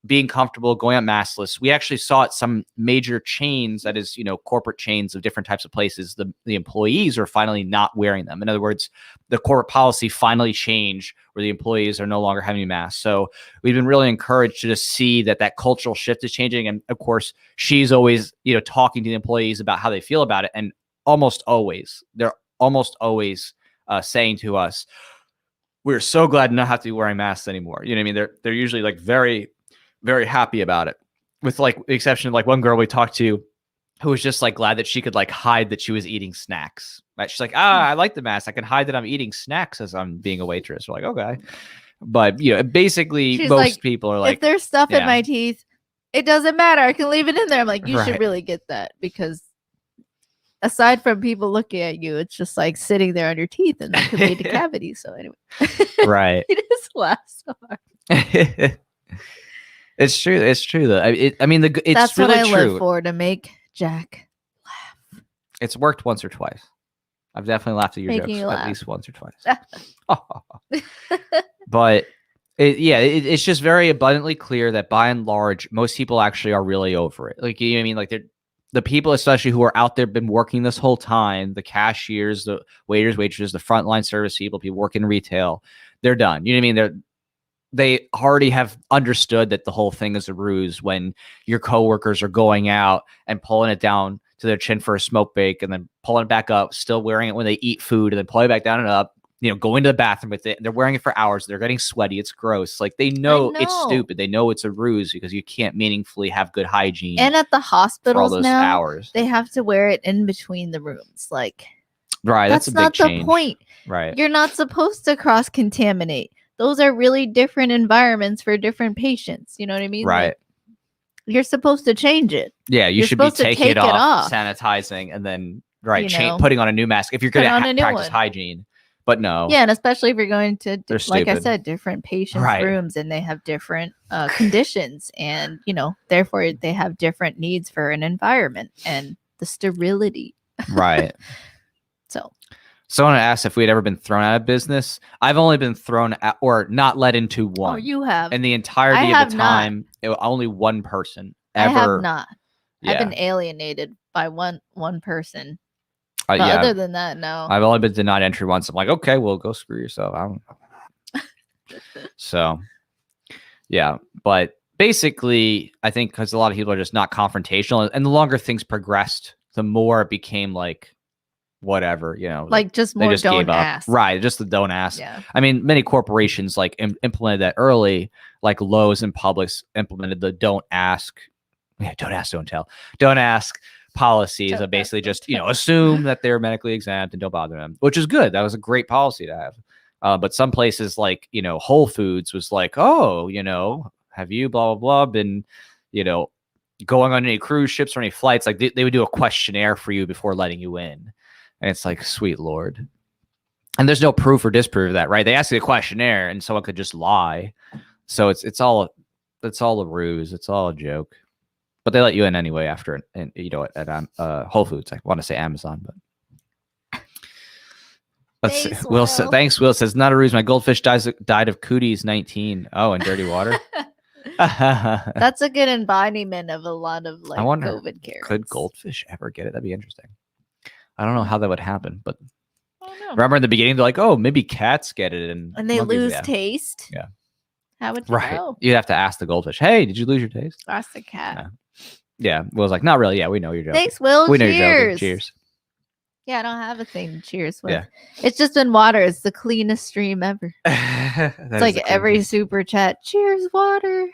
being comfortable going on maskless. We actually saw at some major chains, that is, corporate chains of different types of places, the employees are finally not wearing them. In other words, the corporate policy finally changed where the employees are no longer having masks. So we've been really encouraged to just see that cultural shift is changing. And of course, she's always, talking to the employees about how they feel about it. And they're almost always saying to us, we're so glad not have to be wearing masks anymore. You know what I mean? They're usually like very, very happy about it, with like the exception of like one girl we talked to who was just like glad that she could like hide that she was eating snacks. Right? She's like, I like the mask. I can hide that I'm eating snacks as I'm being a waitress. We're like, okay. But basically she's most people are like, if there's stuff in my teeth, it doesn't matter. I can leave it in there. I'm like, you should Right. really get that because aside from people looking at you, it's just like sitting there on your teeth and that could lead to cavities. So anyway, Right. it is last hard. It's true. It's true though. I mean, it's That's really what I true. live for, to make Jack laugh. It's worked once or twice. I've definitely laughed at your Making jokes you at laugh. least once or twice. But it's just very abundantly clear that by and large, most people actually are really over it. Like, you know what I mean? Like the people, especially who are out there, been working this whole time, the cashiers, the waiters, waitresses, the frontline service people working retail, they're done. You know what I mean? They already have understood that the whole thing is a ruse when your coworkers are going out and pulling it down to their chin for a smoke break and then pulling it back up, still wearing it when they eat food and then pulling it back down and up, you know, going to the bathroom with it. They're wearing it for hours. They're getting sweaty. It's gross. Like they know it's stupid. They know it's a ruse because you can't meaningfully have good hygiene. And at the hospitals those now, hours. They have to wear it in between the rooms. Like, right. That's a big change. That's not the point. Right. You're not supposed to cross contaminate. Those are really different environments for different patients. You know what I mean? Right. Like, you're supposed to change it. Yeah, you should be taking it off, sanitizing, and then putting on a new mask if you're going to practice hygiene. But no. Yeah, and especially if you're going to, like I said, different patients' rooms, and they have different conditions, and therefore they have different needs for an environment and the sterility. Right. So. Someone asked if we had ever been thrown out of business. I've only been thrown out or not let into one. Oh, you have. In the entirety of the time, only one person ever. I have not. Yeah. I've been alienated by one person. But other than that, no. I've only been denied entry once. I'm like, okay, well, go screw yourself. I don't know. So, yeah. But basically, I think because a lot of people are just not confrontational. And the longer things progressed, the more it became like, whatever, like just more don't ask. Right, just the don't ask. Yeah. I mean, many corporations like implemented that early, like Lowe's and Publix implemented the don't ask, don't ask, don't tell, don't ask policies of basically just assume that they're medically exempt and don't bother them, which is good. That was a great policy to have. But some places like Whole Foods was like, oh, have you blah blah blah been going on any cruise ships or any flights? Like they would do a questionnaire for you before letting you in. And it's like, sweet Lord. And there's no proof or disproof of that, right? They ask you a questionnaire and someone could just lie. So it's all a ruse. It's all a joke. But they let you in anyway after, and at Whole Foods. I want to say Amazon, but let's see. Will. Thanks, Will. Says, not a ruse. My goldfish died of cooties 19. Oh, and dirty water. That's a good embodiment of a lot of like COVID cares. Could goldfish ever get it? That'd be interesting. I don't know how that would happen, but remember in the beginning, they're like, oh, maybe cats get it. And they lose taste. Yeah. How would you know? You'd have to ask the goldfish, hey, did you lose your taste? Ask the cat. Yeah. Will's like, not really. Yeah, we know you're joking. Thanks, Will. We know you're joking. Cheers. Yeah, I don't have a thing to cheers with. Yeah. It's just been water. It's the cleanest stream ever. It's like every super chat. Cheers, water.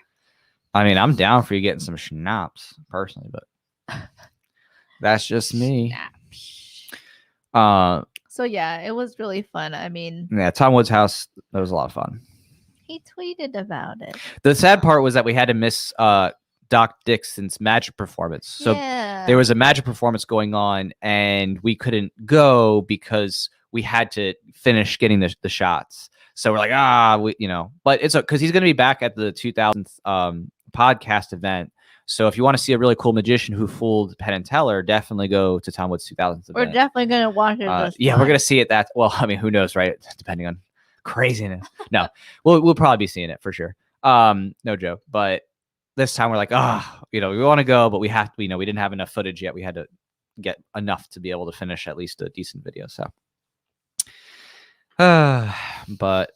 I mean, I'm down for you getting some schnapps personally, but that's just me. So yeah, it was really fun. I mean, Tom Woods' house, that was a lot of fun. He tweeted about it. The sad part was that we had to miss Doc Dixon's magic performance. So there was a magic performance going on and we couldn't go because we had to finish getting the shots. So we're like, but it's because he's going to be back at the 2000th podcast event. So if you want to see a really cool magician who fooled Penn and Teller, definitely go to Tom Woods' 2000th event. We're definitely going to watch it. Yeah, we're going to see it. I mean, who knows, right? Depending on craziness. No, we'll probably be seeing it for sure. No joke. But this time we're like, we want to go, but we have to, we didn't have enough footage yet. We had to get enough to be able to finish at least a decent video. So, but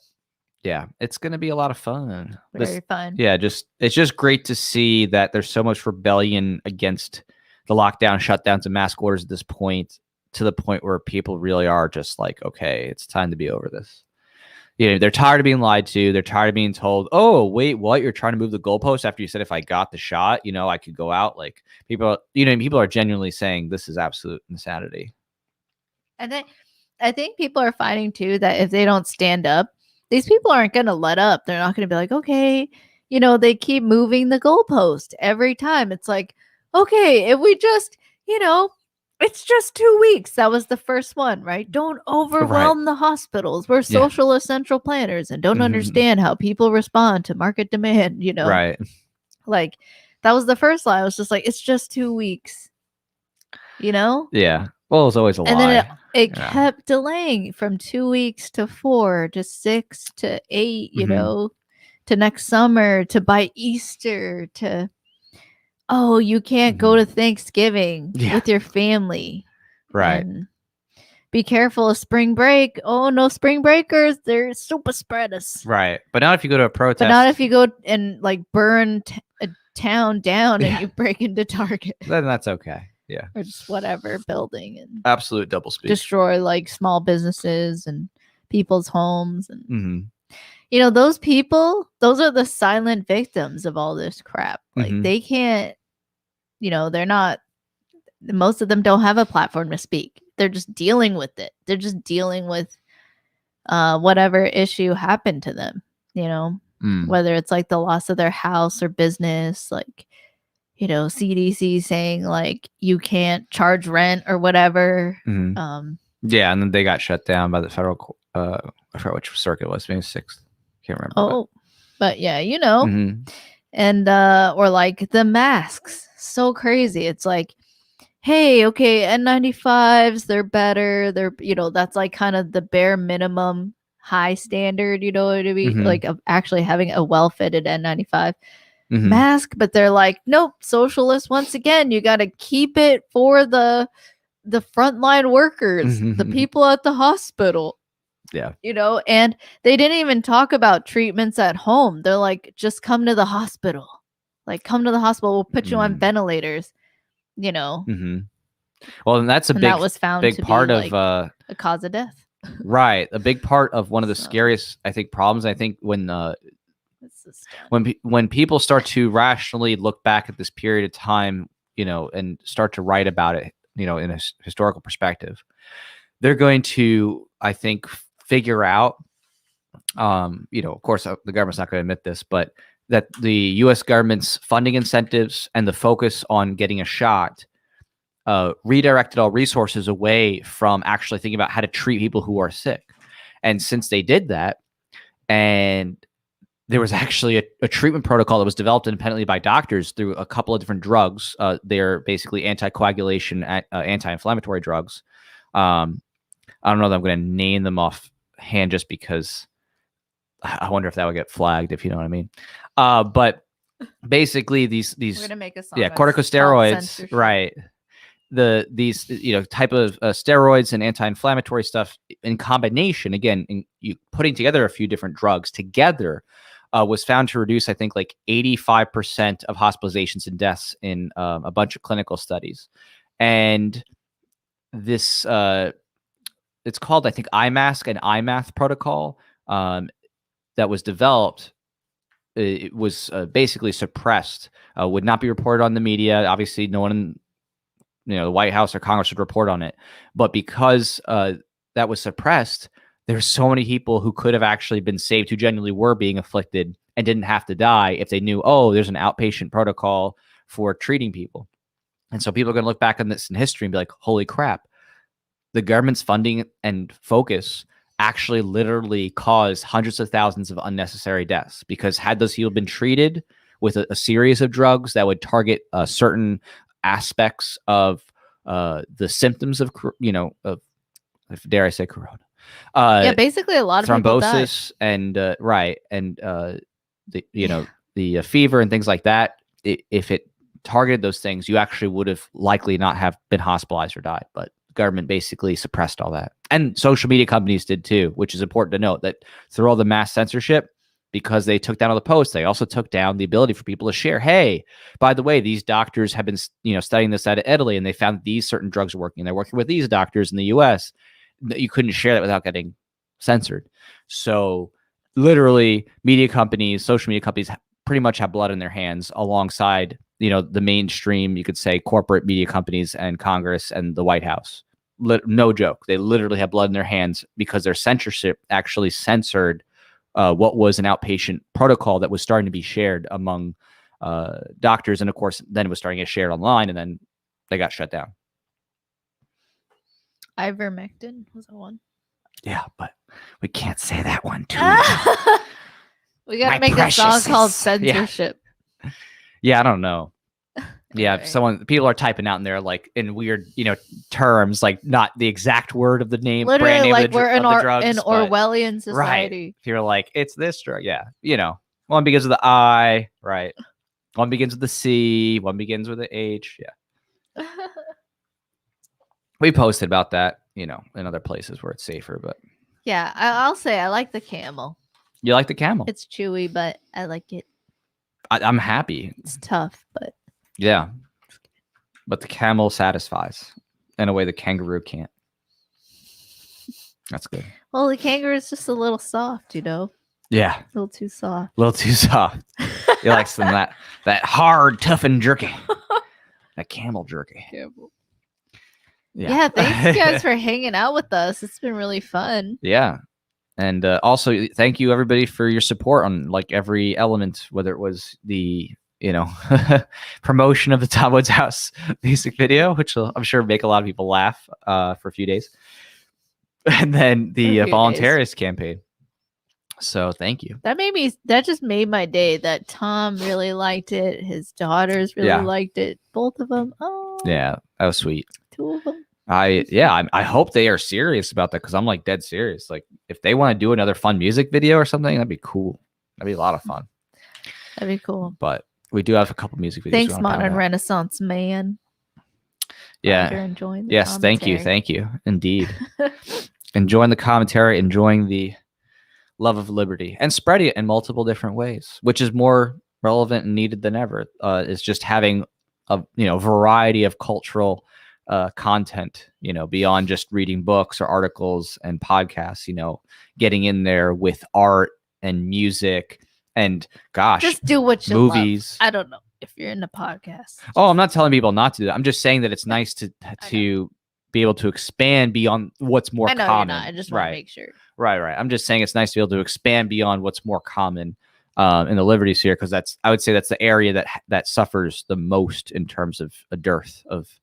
yeah, it's going to be a lot of fun. Very fun. Yeah, it's just great to see that there's so much rebellion against the lockdown, shutdowns, and mask orders at this point, to the point where people really are just like, okay, it's time to be over this. They're tired of being lied to. They're tired of being told, oh, wait, what? You're trying to move the goalpost after you said if I got the shot, I could go out. Like people are genuinely saying this is absolute insanity. And then I think people are finding too that if they don't stand up, these people aren't going to let up. They're not going to be like, okay, they keep moving the goalpost every time. It's like, okay, if we just, it's just 2 weeks. That was the first one, right? Don't overwhelm the hospitals. We're social essential planners and don't understand how people respond to market demand, Right. Like, that was the first line. I was just like, it's just 2 weeks, Yeah. Well, it was always a And lie. then it kept delaying from 2 weeks to 4 to 6 to 8, to next summer, to by Easter, to, oh, you can't go to Thanksgiving with your family. Right. And be careful of spring break. Oh, no spring breakers. They're super spreaders. Right. But not if you go to a protest. But not if you go and like burn a town down and you break into Target. Then that's okay. Yeah. Or just whatever building and absolute double speak. Destroy like small businesses and people's homes. And those people, those are the silent victims of all this crap. Like they can't, they're not, most of them don't have a platform to speak. They're just dealing with it. They're just dealing with whatever issue happened to them, whether it's like the loss of their house or business, like, CDC saying like you can't charge rent or whatever. Yeah, and then they got shut down by the federal. I forgot which circuit it was. Maybe 6th. Can't remember. Oh, but yeah, and or like the masks. So crazy. It's like, hey, okay, N95s, they're better. They're that's like kind of the bare minimum high standard. You know what I mean? Like of actually having a well-fitted N95. Mask, but they're like, nope, socialist once again. You got to keep it for the frontline workers, the people at the hospital. Yeah, and they didn't even talk about treatments at home. They're like, just come to the hospital. Like, come to the hospital. We'll put you on ventilators. Well, and that's that was found big to part be of a cause of death. Right, a big part of one of the scariest, I think, problems. I think when people start to rationally look back at this period of time, and start to write about it, in a historical perspective, they're going to, I think, figure out, of course, the government's not going to admit this, but that the U.S. government's funding incentives and the focus on getting a shot redirected all resources away from actually thinking about how to treat people who are sick. And since they did that, and there was actually a treatment protocol that was developed independently by doctors through a couple of different drugs. They're basically anticoagulation, anti-inflammatory drugs. I don't know that I'm going to name them offhand just because I wonder if that would get flagged, if you know what I mean. But basically these we're going to make a song corticosteroids, right? These type of steroids and anti-inflammatory stuff in combination, again, you putting together a few different drugs together, was found to reduce, I think, like 85% of hospitalizations and deaths in a bunch of clinical studies. And this, it's called, I think, IMASC and IMATH protocol that was developed. It was basically suppressed, would not be reported on the media. Obviously, no one in the White House or Congress would report on it. But because that was suppressed, there's so many people who could have actually been saved, who genuinely were being afflicted and didn't have to die if they knew, oh, there's an outpatient protocol for treating people. And so people are going to look back on this in history and be like, holy crap, the government's funding and focus actually literally caused hundreds of thousands of unnecessary deaths, because had those people been treated with a series of drugs that would target certain aspects of the symptoms of, dare I say, corona. Basically a lot of thrombosis and the fever and things like that. If it targeted those things, you actually would have likely not have been hospitalized or died. But government basically suppressed all that, and social media companies did too, which is important to note, that through all the mass censorship, because they took down all the posts, they also took down the ability for people to share. Hey, by the way, these doctors have been studying this out of Italy, and they found these certain drugs are working. They're working with these doctors in the U.S. You couldn't share that without getting censored. So literally, media companies, social media companies, pretty much have blood in their hands alongside, the mainstream, you could say, corporate media companies and Congress and the White House. No joke. They literally have blood in their hands because their censorship actually censored what was an outpatient protocol that was starting to be shared among doctors. And of course, then it was starting to get shared online, and then they got shut down. Ivermectin was the one. Yeah, but we can't say that one too loud. We got to My make a song called preciousness. Censorship. Yeah, I don't know. Yeah, Anyway. people are typing out in there like in weird, terms, like not the exact word of the name, brand Literally, name like of the, we're in of the drugs, an but- Orwellian right. society. If you're like, it's this drug, yeah, one begins with the I, right? One begins with the C, one begins with the H, yeah. We posted about that, in other places where it's safer, but Yeah, I'll say I like the Camel. you like the Camel. It's chewy, but I like it. I'm happy. It's tough, but Yeah. But the Camel satisfies in a way the Kangaroo can't. That's good. well, the Kangaroo is just a little soft, Yeah. A little too soft. A little too soft. He likes some that hard, tough and jerky. That camel jerky. Yeah, thanks you guys for hanging out with us. It's been really fun. Yeah. And also thank you everybody for your support on like every element, whether it was the promotion of the Tom Woods House music video, which will, I'm sure, make a lot of people laugh for a few days. And then the Voluntaryist campaign. So thank you. That just made my day that Tom really liked it. His daughters really liked it. Both of them. Oh, yeah, that was sweet. Two of them. I hope they are serious about that, because I'm like dead serious. Like if they want to do another fun music video or something, that'd be cool. That'd be a lot of fun. That'd be cool. But we do have a couple music videos. Thanks, Modern Renaissance Man. Yeah. You're enjoying the yes, commentary. thank you. Indeed. Enjoying the commentary, enjoying the love of liberty, and spreading it in multiple different ways, which is more relevant and needed than ever. Is just having a variety of cultural content, beyond just reading books or articles and podcasts, getting in there with art and music and just do what you movies. love. I don't know if you're into podcasts. Oh, I'm not telling people not to do that. I'm just saying that it's nice to be able to expand beyond what's more common. You're not. I just want to make sure. Right. I'm just saying it's nice to be able to expand beyond what's more common in the liberty sphere, because I would say that's the area that suffers the most in terms of a dearth of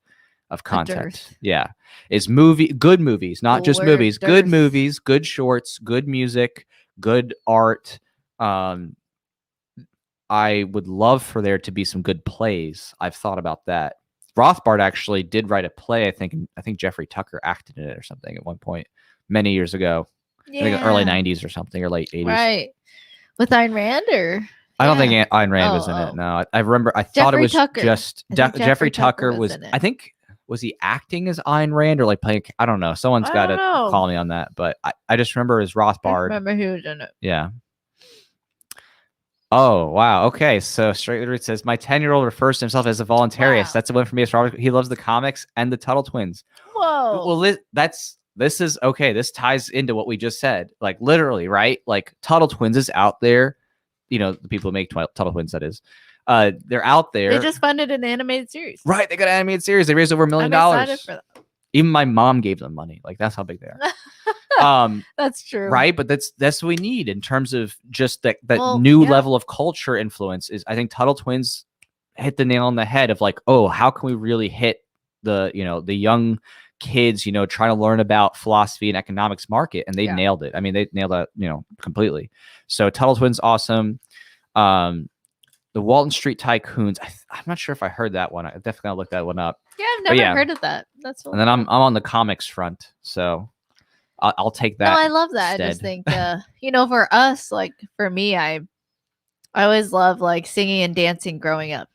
content. Yeah, is good movies, not just movies, good movies, good shorts, good music, good art. I would love for there to be some good plays. I've thought about that. Rothbard actually did write a play. I think Jeffrey Tucker acted in it or something at one point many years ago. Yeah. I think early 90s or something, or late 80s. Right. With Ayn Rand, or I don't think Ayn Rand was in it. No, I remember. I thought it was just Jeffrey Tucker was. I think, was he acting as Ayn Rand or like playing? I don't know. Someone's got to call me on that. But I just remember as Rothbard. I remember who was in it. Yeah. Oh, wow. Okay. So Straight with Root says, my 10-year-old refers to himself as a voluntarist. Wow. That's a win for me. He loves the comics and the Tuttle Twins. Whoa. Well, this is okay. This ties into what we just said. Like literally, right? Like Tuttle Twins is out there. The people who make Tuttle Twins, that is. They're out there. They just funded an animated series. Right. They got an animated series. They raised over $1 million. I'm excited for that. Even my mom gave them money. Like that's how big they are. That's true, right? But that's what we need in terms of just that new level of culture influence. Is I think Tuttle Twins hit the nail on the head of like, oh, how can we really hit the young kids, trying to learn about philosophy and economics market, and they nailed it. I mean, they nailed that, completely. So Tuttle Twins, awesome. The Walton Street Tycoons. I'm not sure if I heard that one. I definitely gotta look that one up. Yeah, I've never heard of that. That's and then I'm on the comics front, so I'll take that. No, I love that. instead. I just think, for us, like for me, I always love like singing and dancing growing up,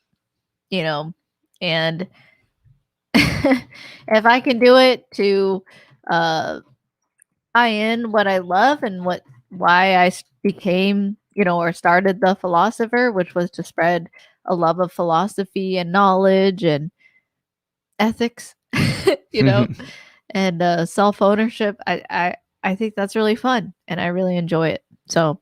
and if I can do it to tie in what I love and why I became, or started The Philosopher, which was to spread a love of philosophy and knowledge and ethics, and self-ownership. I think that's really fun and I really enjoy it. So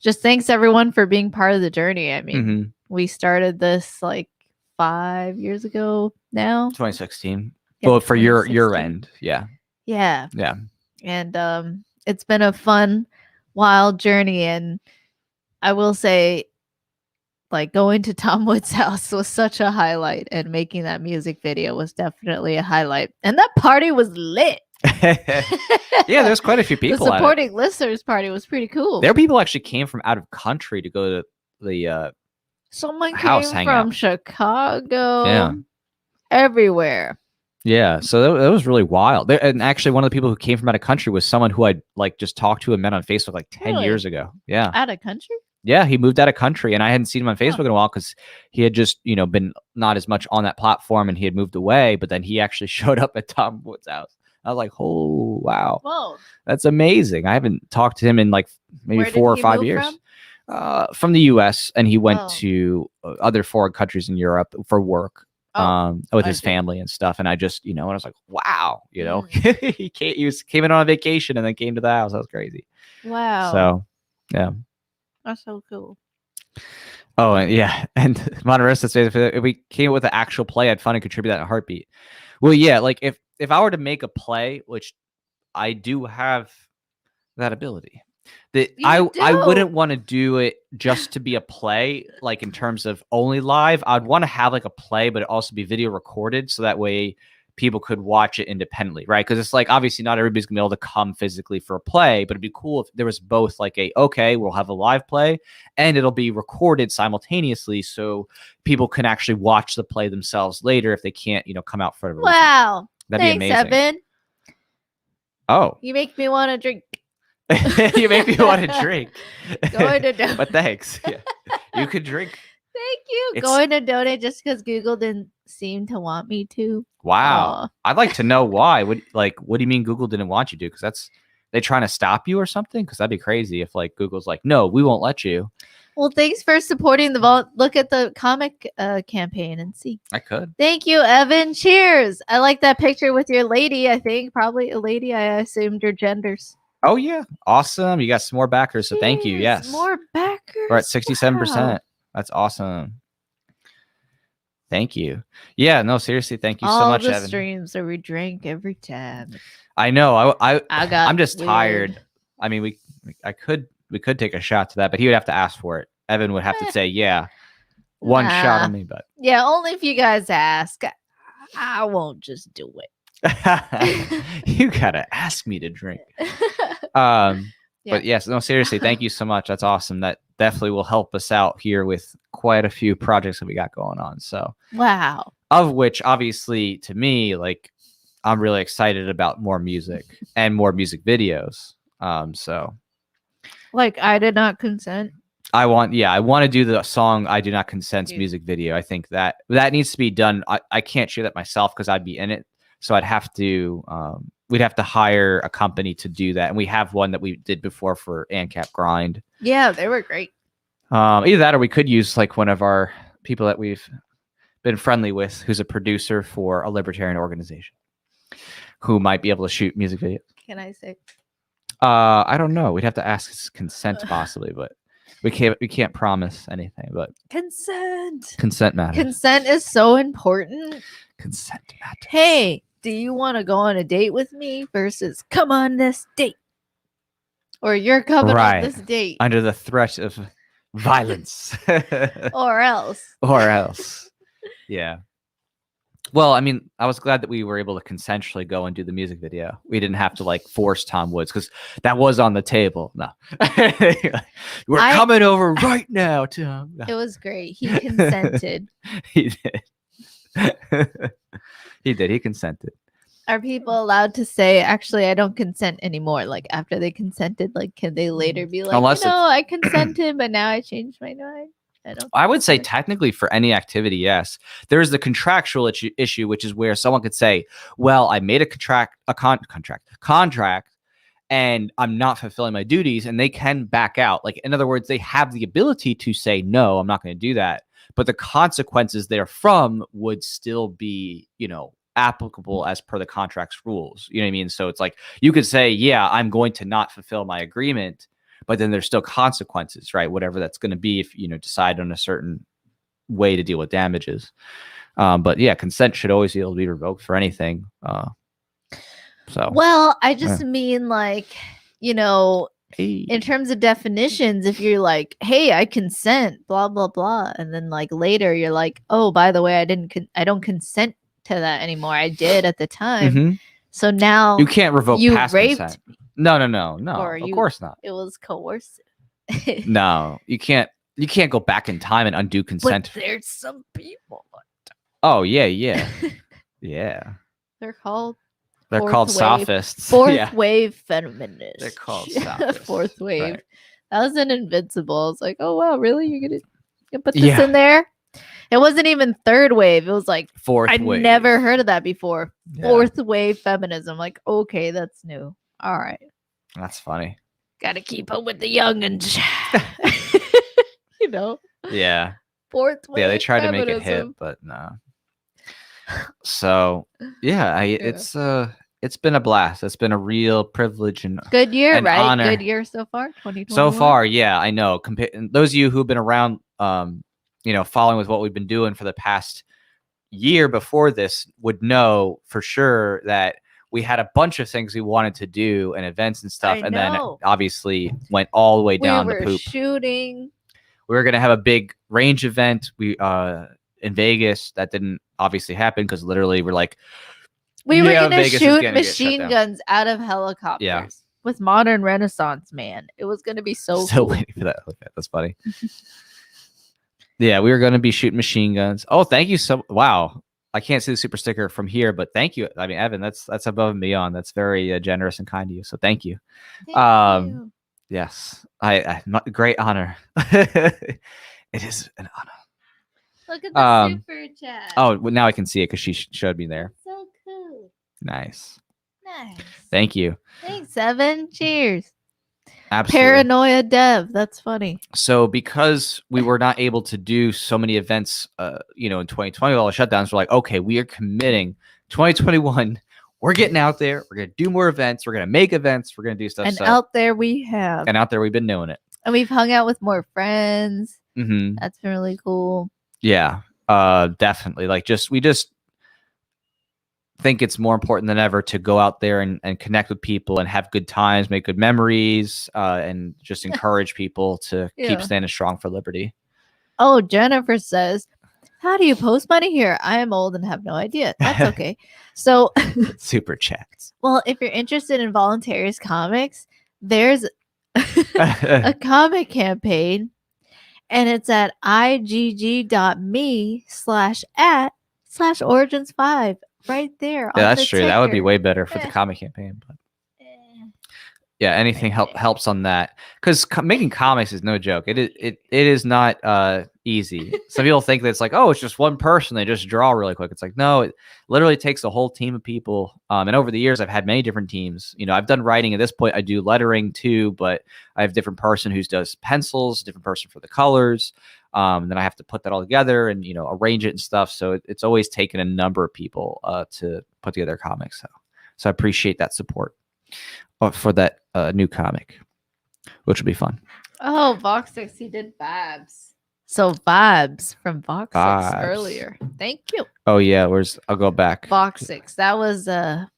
just thanks everyone for being part of the journey. I mean, we started this like 5 years ago now. 2016. Well, for your end. Yeah. Yeah. Yeah. And it's been a fun wild journey. And I will say, like, going to Tom Wood's house was such a highlight, and making that music video was definitely a highlight. And that party was lit. Yeah, there's quite a few people. The supporting listeners party was pretty cool. There were people actually came from out of country to go to the someone house came from Chicago. Yeah, everywhere. Yeah, so that was really wild. And actually, one of the people who came from out of country was someone who I'd like just talked to and met on Facebook like 10 years ago. Yeah, out of country. Yeah, he moved out of country, and I hadn't seen him on Facebook in a while because he had just, been not as much on that platform, and he had moved away. But then he actually showed up at Tom Wood's house. I was like, "Oh, wow, whoa, that's amazing!" I haven't talked to him in like maybe 4 or 5 years. From the U.S., and he went to other foreign countries in Europe for work. With his family and stuff, and I just, and I was like, wow, he came in on a vacation and then came to the house. That was crazy. Wow. So, yeah. That's so cool. Oh, and yeah. And Monterista says if we came up with an actual play, I'd fund and contribute that in a heartbeat. Well, yeah, like if I were to make a play, which I do have that ability, that I wouldn't want to do it just to be a play, like in terms of only live. I'd want to have like a play, but it also be video recorded, so that way people could watch it independently, right? Because it's like, obviously not everybody's gonna be able to come physically for a play, but it'd be cool if there was both like we'll have a live play and it'll be recorded simultaneously, so people can actually watch the play themselves later if they can't, come out for a reason. Wow. That'd be amazing. Evan. Oh. You make me want to drink. You make me want to drink. Going to donate. But thanks. Yeah. You could drink. Thank you. Going to donate just because Google didn't seem to want me to. Wow. I'd like to know why. What do you mean Google didn't want you to? Because they trying to stop you or something? Because that'd be crazy if like Google's like, no, we won't let you. Well, thanks for supporting the look at the comic campaign and see. I could. Thank you, Evan. Cheers. I like that picture with your lady. I think probably a lady. I assumed your genders. Oh yeah, awesome! You got some more backers, so thank you. Yes, more backers. We're at 67%. Wow. That's awesome. Thank you. Yeah, no, seriously, thank you so much, Evan. All the streams that we drink every time. I know. I'm just tired. I mean, we could take a shot to that, but he would have to ask for it. Evan would have to say, yeah, one shot on me, but yeah, only if you guys ask. I won't just do it. You gotta ask me to drink. But yes, no, seriously, thank you so much. That's awesome. That definitely will help us out here with quite a few projects that we got going on. So wow. Of which, obviously, to me, like, I'm really excited about more music and more music videos. So like, I Did Not Consent. I want to do the song "I Do Not Consent" music video. I think that needs to be done. I can't shoot that myself because I'd be in it. So I'd have to, we'd have to hire a company to do that. And we have one that we did before for ANCAP Grind. Yeah, they were great. Either that or we could use like one of our people that we've been friendly with, who's a producer for a libertarian organization, who might be able to shoot music videos. Can I say? I don't know. We'd have to ask his consent possibly, but we can't promise anything. But consent matters. Consent is so important. Consent matters. Hey, do you want to go on a date with me versus come on this date? Or you're coming on this date. Under the threat of violence. Or else. Yeah. Well, I mean, I was glad that we were able to consensually go and do the music video. We didn't have to like force Tom Woods because that was on the table. No. We're coming over right now, Tom. No. It was great. He consented. He did. He consented. Are people allowed to say, actually, I don't consent anymore? Like after they consented, like can they later be like, I consented, but now I changed my mind? I would say technically for any activity, yes. There's the contractual issue, which is where someone could say, well, I made a contract and I'm not fulfilling my duties, and they can back out. Like, in other words, they have the ability to say, no, I'm not going to do that. But the consequences therefrom would still be, applicable as per the contract's rules. You know what I mean? So it's like, you could say, yeah, I'm going to not fulfill my agreement, but then there's still consequences, right? Whatever that's going to be if, decide on a certain way to deal with damages. But yeah, consent should always be able to be revoked for anything. Well, I just mean like, Hey. in terms of definitions, if you're like, hey, I consent, blah blah blah, and then like later you're like, oh, by the way, I don't consent to that anymore. I did at the time. Mhm. So now You can't revoke you past raped consent. No. or Of you course not. it was coercive. No, you can't. You can't go back in time and undo consent. But there's some people. Oh yeah. They're called They're Fourth called wave. sophists. fourth Yeah. wave feminists. They're called sophists. Fourth wave. Right. That was an Invincible. I was like, oh wow, really? You're gonna put this Yeah. in there? It wasn't even third wave. It was like Fourth I'd wave. never heard of that before. Yeah. Fourth wave feminism. Like, okay, that's new. All right. That's funny. Gotta keep up with the youngins. You know? Yeah. Fourth wave. Yeah, they tried to make it feminism. hip, but no. So yeah, it's been a blast. It's been a real privilege and Good year, an right? honor. Good year so far, 2021. So far, yeah, I know. Those of you who've been around, following with what we've been doing for the past year before this would know for sure that we had a bunch of things we wanted to do and events and stuff, and then obviously went all the way down we the were poop. shooting. We were gonna have a big range event. We in Vegas. That didn't obviously happen because literally we're like, we were gonna Vegas is shoot gonna get shut machine down. guns out of helicopters with modern Renaissance man. It was gonna be so Still cool. waiting for that. Okay, that's funny. Yeah, we were gonna be shooting machine guns. Oh, thank you so. Wow, I can't see the super sticker from here, but thank you. I mean, Evan, that's above and beyond. That's very generous and kind of you. So thank you. Thank you. Yes, I great honor. It is an honor. Look at the super chat. Oh, well, now I can see it because she showed me there. So cool. Nice. Nice. Thank you. Thanks, Evan. Cheers. Absolutely. Paranoia Dev. That's funny. So because we were not able to do so many events, in 2020, all the shutdowns, we're like, okay, we are committing 2021. We're getting out there. We're going to do more events. We're going to make events. We're going to do stuff. And out there we have. And out there we've been doing it. And we've hung out with more friends. Mm-hmm. That's been really cool. Yeah, definitely. Like we just think it's more important than ever to go out there and connect with people and have good times, make good memories, and just encourage people to keep standing strong for liberty. Oh, Jennifer says, how do you post money here? I am old and have no idea. That's okay. So super chats. Well, if you're interested in Voluntaryist comics, there's a comic campaign, and it's at igg.me/@/origins5 right there. Yeah, that's true. That would be way better for the comic campaign. But yeah, anything helps on that, because making comics is no joke. It is not easy. Some people think that it's like, oh, it's just one person, they just draw really quick. It's like, no, it literally takes a whole team of people. And over the years, I've had many different teams. I've done writing. At this point, I do lettering too, but I have a different person who does pencils, different person for the colors. Then I have to put that all together and arrange it and stuff. So it's always taken a number of people to put together comics. So I appreciate that support for that new comic, which will be fun. Oh, Vox 6, he did Vibes. So Vibes from Vox 6 earlier. Thank you. Oh yeah, I'll go back. Vox 6. That was Vibes.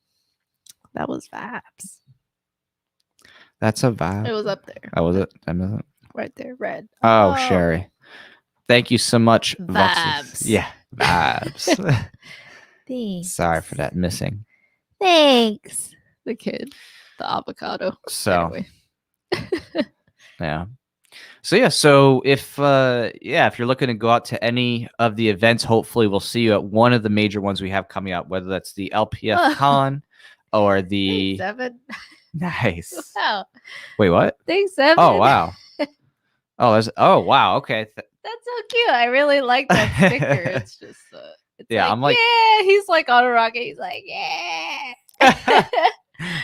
That's a vibe. It was up there. Oh, was it? I missed it. Right there, red. Oh, Sherry. Thank you so much. Vibes. Yeah, Vibes. Thanks. Sorry for that missing. Thanks. The kid. The avocado. So, anyway. Yeah. So if you're looking to go out to any of the events, hopefully we'll see you at one of the major ones we have coming up, whether that's the LPF Con or the... Thanks, Evan. Nice. Wow. Wait, what? Thanks, Evan. Oh, wow. Wow. Okay. That's so cute. I really like that sticker. It's just, I'm like, yeah. He's like on a rocket. He's like, yeah.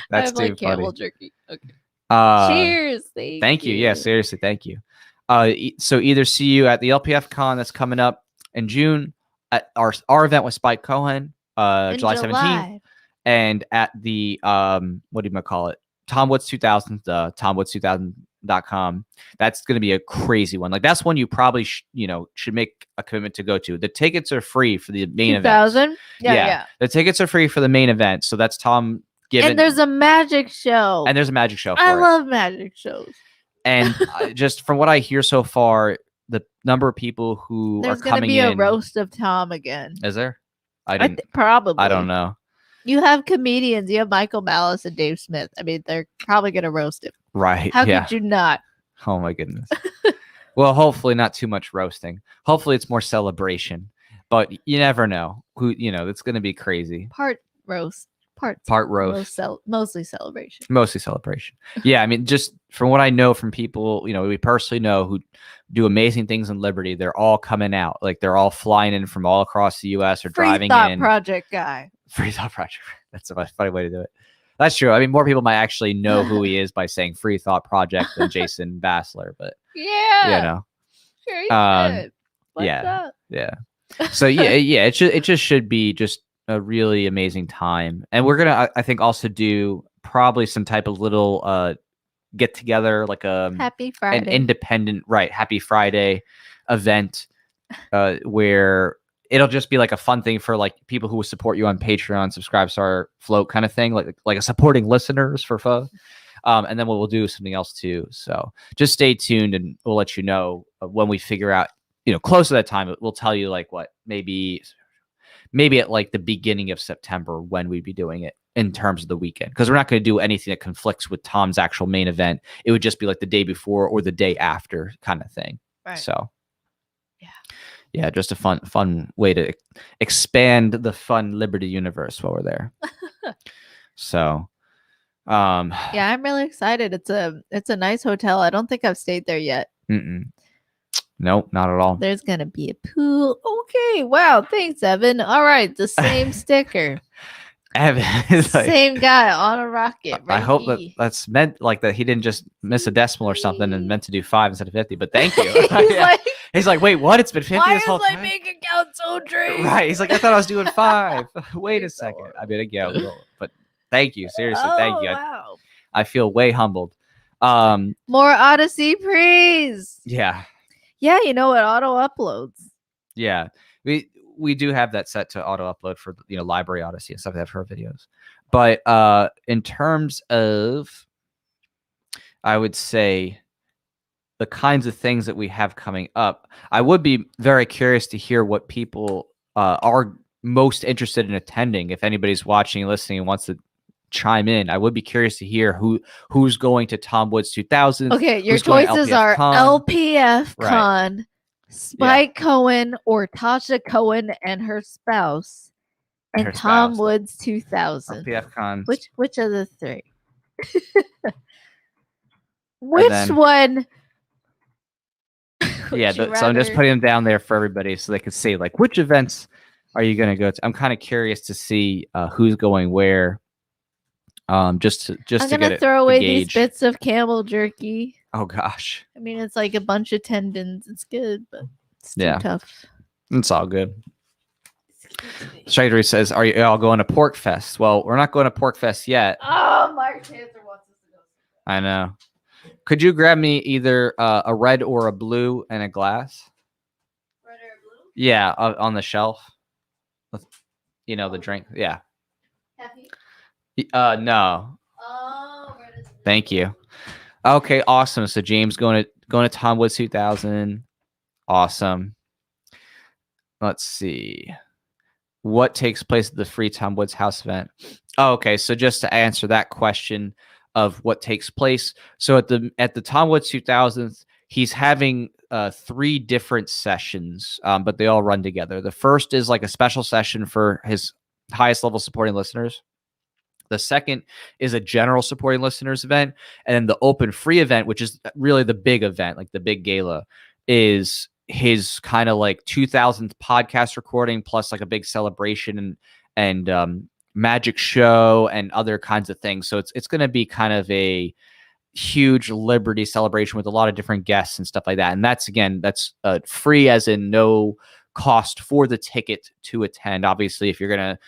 That's too like funny. camel jerky. Okay. Cheers. Thank you. Yeah, seriously, thank you. So either see you at the LPF Con that's coming up in June, at our event with Spike Cohen, July 17th, and at the what do you call it? Tom Woods 2000, TomWoods2000.com. That's going to be a crazy one. Like that's one you probably should make a commitment to go to. The tickets are free for the main event. 2000? Yeah. The tickets are free for the main event. So that's Tom given And there's a magic show. and there's a magic show for I it. love magic shows. And just from what I hear so far, the number of people who There's are gonna coming be in. a roast of Tom again. Is there? Probably. I don't know. You have comedians. You have Michael Malice and Dave Smith. I mean, they're probably gonna roast him. Right. How yeah. could you not? Oh my goodness. Well, hopefully not too much roasting. Hopefully it's more celebration. But you never know. It's going to be crazy. Part roast. Part roast. Mostly celebration. Mostly celebration. Yeah, I mean, just from what I know from people, we personally know who do amazing things in Liberty, they're all coming out. Like they're all flying in from all across the U.S. or driving Free Thought in. Project guy. Free Thought Project. That's a funny way to do it. That's true. I mean, more people might actually know who he is by saying Free Thought Project than Jason Bassler, but yeah, sure you should. Yeah. So it just should be just a really amazing time, and we're gonna I think also do probably some type of little get together, like Happy Friday, an independent Happy Friday event where it'll just be like a fun thing for like people who will support you on Patreon, subscribe to our float kind of thing, like a supporting listeners for fun. And then we'll do something else too. So just stay tuned, and we'll let you know when we figure out. Close to that time, we'll tell you like what maybe at like the beginning of September when we'd be doing it in terms of the weekend, because we're not going to do anything that conflicts with Tom's actual main event. It would just be like the day before or the day after kind of thing. Right. So yeah, just a fun way to expand the fun Liberty universe while we're there. So yeah, I'm really excited. It's a nice hotel. I don't think I've stayed there yet. Nope, not at all. There's gonna be a pool. Okay, wow, thanks, Evan. All right, the same sticker. Evan is same guy on a rocket. I hope that's meant like that he didn't just miss a decimal or something and meant to do 5 instead of 50. But thank you. He's like, wait, what? It's been 50 this whole time. Why is my bank account so drained? Right. He's like, I thought I was doing 5. Wait a second. I mean, again, but thank you. Seriously, thank you. Wow. I feel way humbled. More Odyssey praise. Yeah. Yeah, it auto uploads. Yeah. We do have that set to auto upload for Library Odyssey and stuff like that for our videos. But in terms of, I would say, the kinds of things that we have coming up, I would be very curious to hear what people are most interested in attending. If anybody's watching and listening and wants to chime in, I would be curious to hear who's going to Tom Woods 2000. Okay, your choices are LPF Con, Spike Cohen, or Tasha Cohen and her spouse, and Tom Woods 2000. LPF Con. Which of the three? Which one? Yeah, so I'm just putting them down there for everybody so they can see like which events are you going to go to. I'm kind of curious to see who's going where. Just I'm to gonna get throw away gauge. these bits of camel jerky. Oh gosh. I mean, it's like a bunch of tendons. It's good, but it's too tough. It's all good. Stratery says, "Are you all going to Pork Fest?" Well, we're not going to Pork Fest yet. Oh, Mark Panther wants us to go. I know. Could you grab me either a red or a blue and a glass? Red or blue? Yeah, on the shelf. The drink. Yeah. Happy? No. Oh, thank you. Okay, awesome. So James going to Tom Woods 2000. Awesome. Let's see. What takes place at the free Tom Woods house event? Oh, okay, so just to answer that question of what takes place. So at the Tom Woods 2000th, he's having 3 different sessions, but they all run together. The first is like a special session for his highest level supporting listeners. The second is a general supporting listeners event. And then the open free event, which is really the big event, like the big gala, is his kind of like 2000th podcast recording plus like a big celebration and magic show and other kinds of things. So it's going to be kind of a huge Liberty celebration with a lot of different guests and stuff like that. And that's free, as in no cost for the ticket to attend. Obviously, if you're going to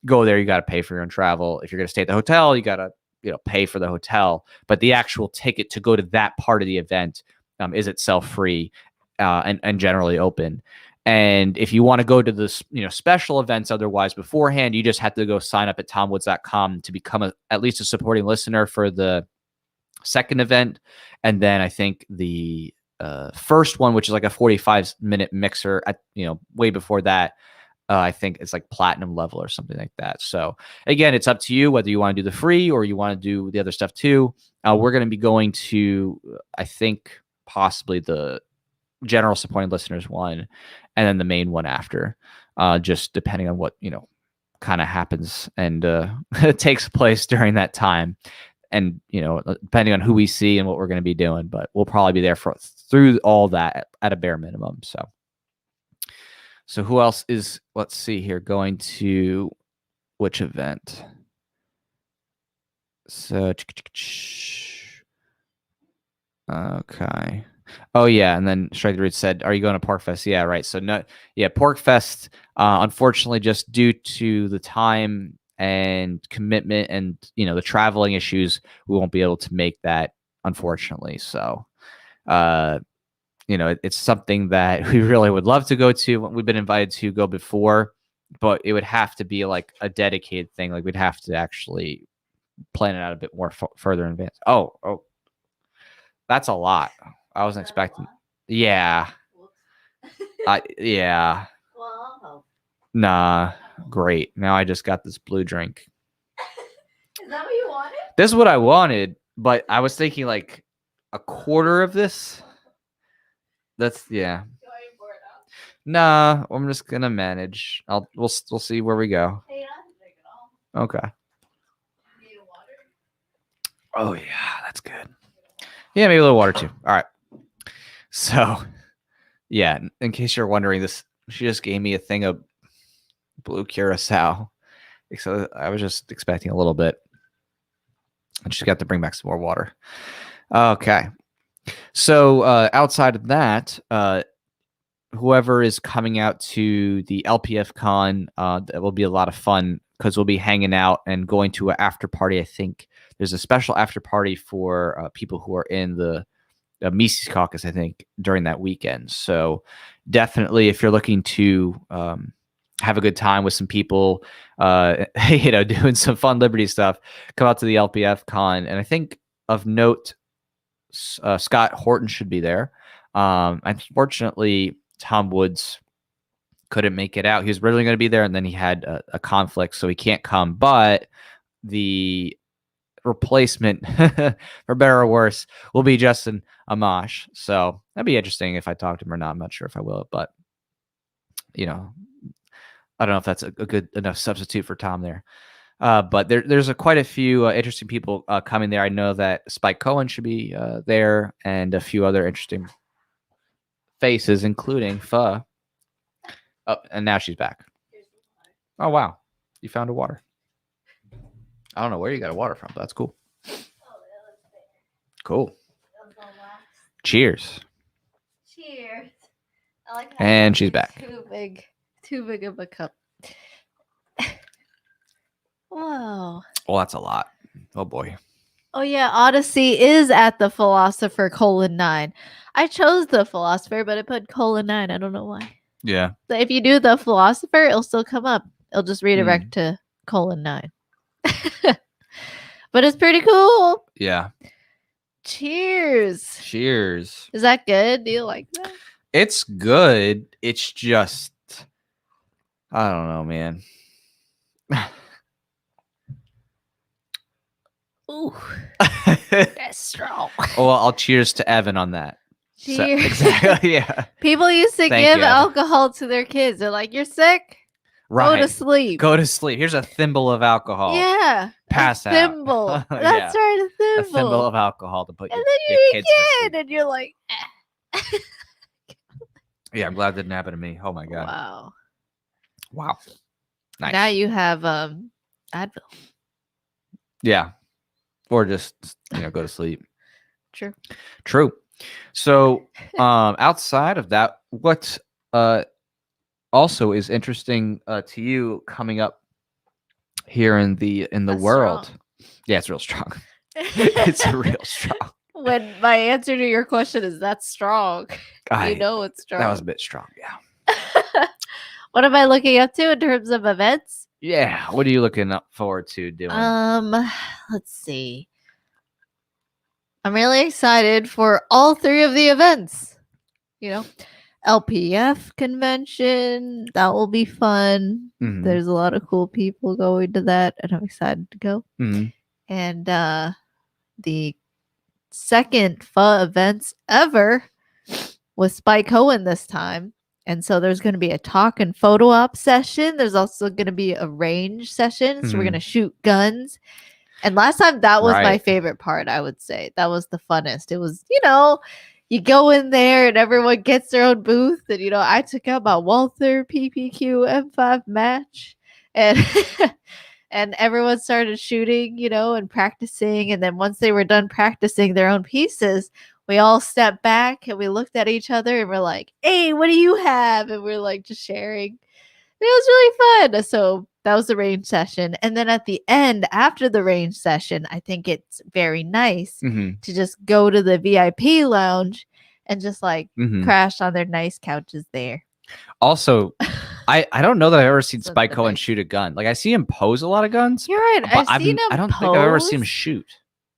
go there, you got to pay for your own travel. If you're going to stay at the hotel, you got to pay for the hotel. But the actual ticket to go to that part of the event is itself free and generally open. And if you want to go to this, special events otherwise beforehand, you just have to go sign up at tomwoods.com to become at least a supporting listener for the second event. And then I think the first one, which is like a 45-minute mixer at, way before that, I think it's like platinum level or something like that. So again, it's up to you whether you want to do the free or you want to do the other stuff too. We're going to be going to, I think, possibly the general supporting listeners one, and then the main one after, just depending on what, kind of happens and it takes place during that time. And, depending on who we see and what we're going to be doing, but we'll probably be there through all that at a bare minimum. So who else is, let's see here, going to which event? So, okay. Oh yeah, and then Strike the Root said, "Are you going to PorkFest?" Yeah, right. So no, yeah, PorkFest. Unfortunately, just due to the time and commitment and the traveling issues, we won't be able to make that, unfortunately. So, it's something that we really would love to go to. We've been invited to go before, but it would have to be like a dedicated thing. Like we'd have to actually plan it out a bit more further in advance. Oh, that's a lot. I wasn't expecting. Yeah. Yeah. Wow. Nah. Great. Now I just got this blue drink. Is that what you wanted? This is what I wanted, but I was thinking like a quarter of this. That's yeah. Nah, I'm just gonna manage. We'll see where we go. Hey, you don't have to drink it all. Okay. Need water? Oh yeah, that's good. Yeah, maybe a little water too. All right. So, yeah, in case you're wondering, she just gave me a thing of blue curacao. So I was just expecting a little bit. I just got to bring back some more water. Okay. So outside of that, whoever is coming out to the LPF Con, that will be a lot of fun because we'll be hanging out and going to an after party. I think there's a special after party for people who are in the Mises Caucus, I think, during that weekend. So definitely, if you're looking to have a good time with some people, doing some fun Liberty stuff, come out to the LPF Con. And I think of note, Scott Horton should be there. Unfortunately, Tom Woods couldn't make it out. He was originally going to be there, and then he had a conflict, so he can't come. But the replacement, for better or worse, will be Justin Amash. So that'd be interesting if I talk to him or not. I'm not sure if I will, but I don't know if that's a good enough substitute for Tom there. But there's quite a few interesting people coming there. I know that Spike Cohen should be there, and a few other interesting faces, including Pho. Oh, and now she's back. Oh wow, you found a water. I don't know where you got a water from, but that's cool. Cool. Cheers. Cheers. I like and she's back. Too big of a cup. Whoa. Well, that's a lot. Oh boy. Oh yeah, Odyssey is at the Philosopher :9. I chose the Philosopher, but it put :9. I don't know why. Yeah. So if you do the Philosopher, it'll still come up. It'll just redirect to :9. But it's pretty cool. Yeah. Cheers. Cheers. Is that good? Do you like that? It's good. It's just, I don't know, man. Ooh. That's strong. Well, I'll cheers to Evan on that. Cheers. So, exactly. Yeah. People used to Thank give you, Evan. alcohol to their kids. They're like, "You're sick? Right. Go to sleep." Go to sleep. Here's a thimble of alcohol. Yeah. Pass a out. thimble. Yeah. That's right, A thimble of alcohol to put and your, then your you're kids to a sleep. kid, and you're like, Yeah, I'm glad it didn't happen to me. Oh my god. wow. Wow. Nice. Now you have Advil. Yeah. Or just go to sleep. True. So outside of that, what also is interesting to you coming up here in the That's world? strong. Yeah, it's real strong. It's real strong. When my answer to your question is that's strong, You know it's strong. That was a bit strong, yeah. What am I looking up to in terms of events? Yeah. What are you looking up forward to doing? Let's see. I'm really excited for all 3 of the events. You know, LPF convention, that will be fun. Mhm. There's a lot of cool people going to that, and I'm excited to go. Mhm. And the second pho events ever with Spike Cohen this time. And so there's going to be a talk and photo op session. There's also going to be a range session. So we're going to shoot guns. And last time, that was my Right. favorite part, I would say. That was the funnest. It was, you go in there and everyone gets their own booth. And, I took out my Walther PPQ M5 match. And and everyone started shooting, and practicing. And then once they were done practicing their own pieces, we all stepped back and we looked at each other and we're like, hey, what do you have? And we're like just sharing. And it was really fun. So that was the range session. And then at the end, after the range session, I think it's very nice Mhm. to just go to the VIP lounge and just Mhm. crash on their nice couches there. Also, I don't know that I've ever seen That's Spike the Cohen nice- shoot a gun. Like I see him pose a lot of guns, You're right. but I've seen him I don't think I've ever seen him pose, shoot.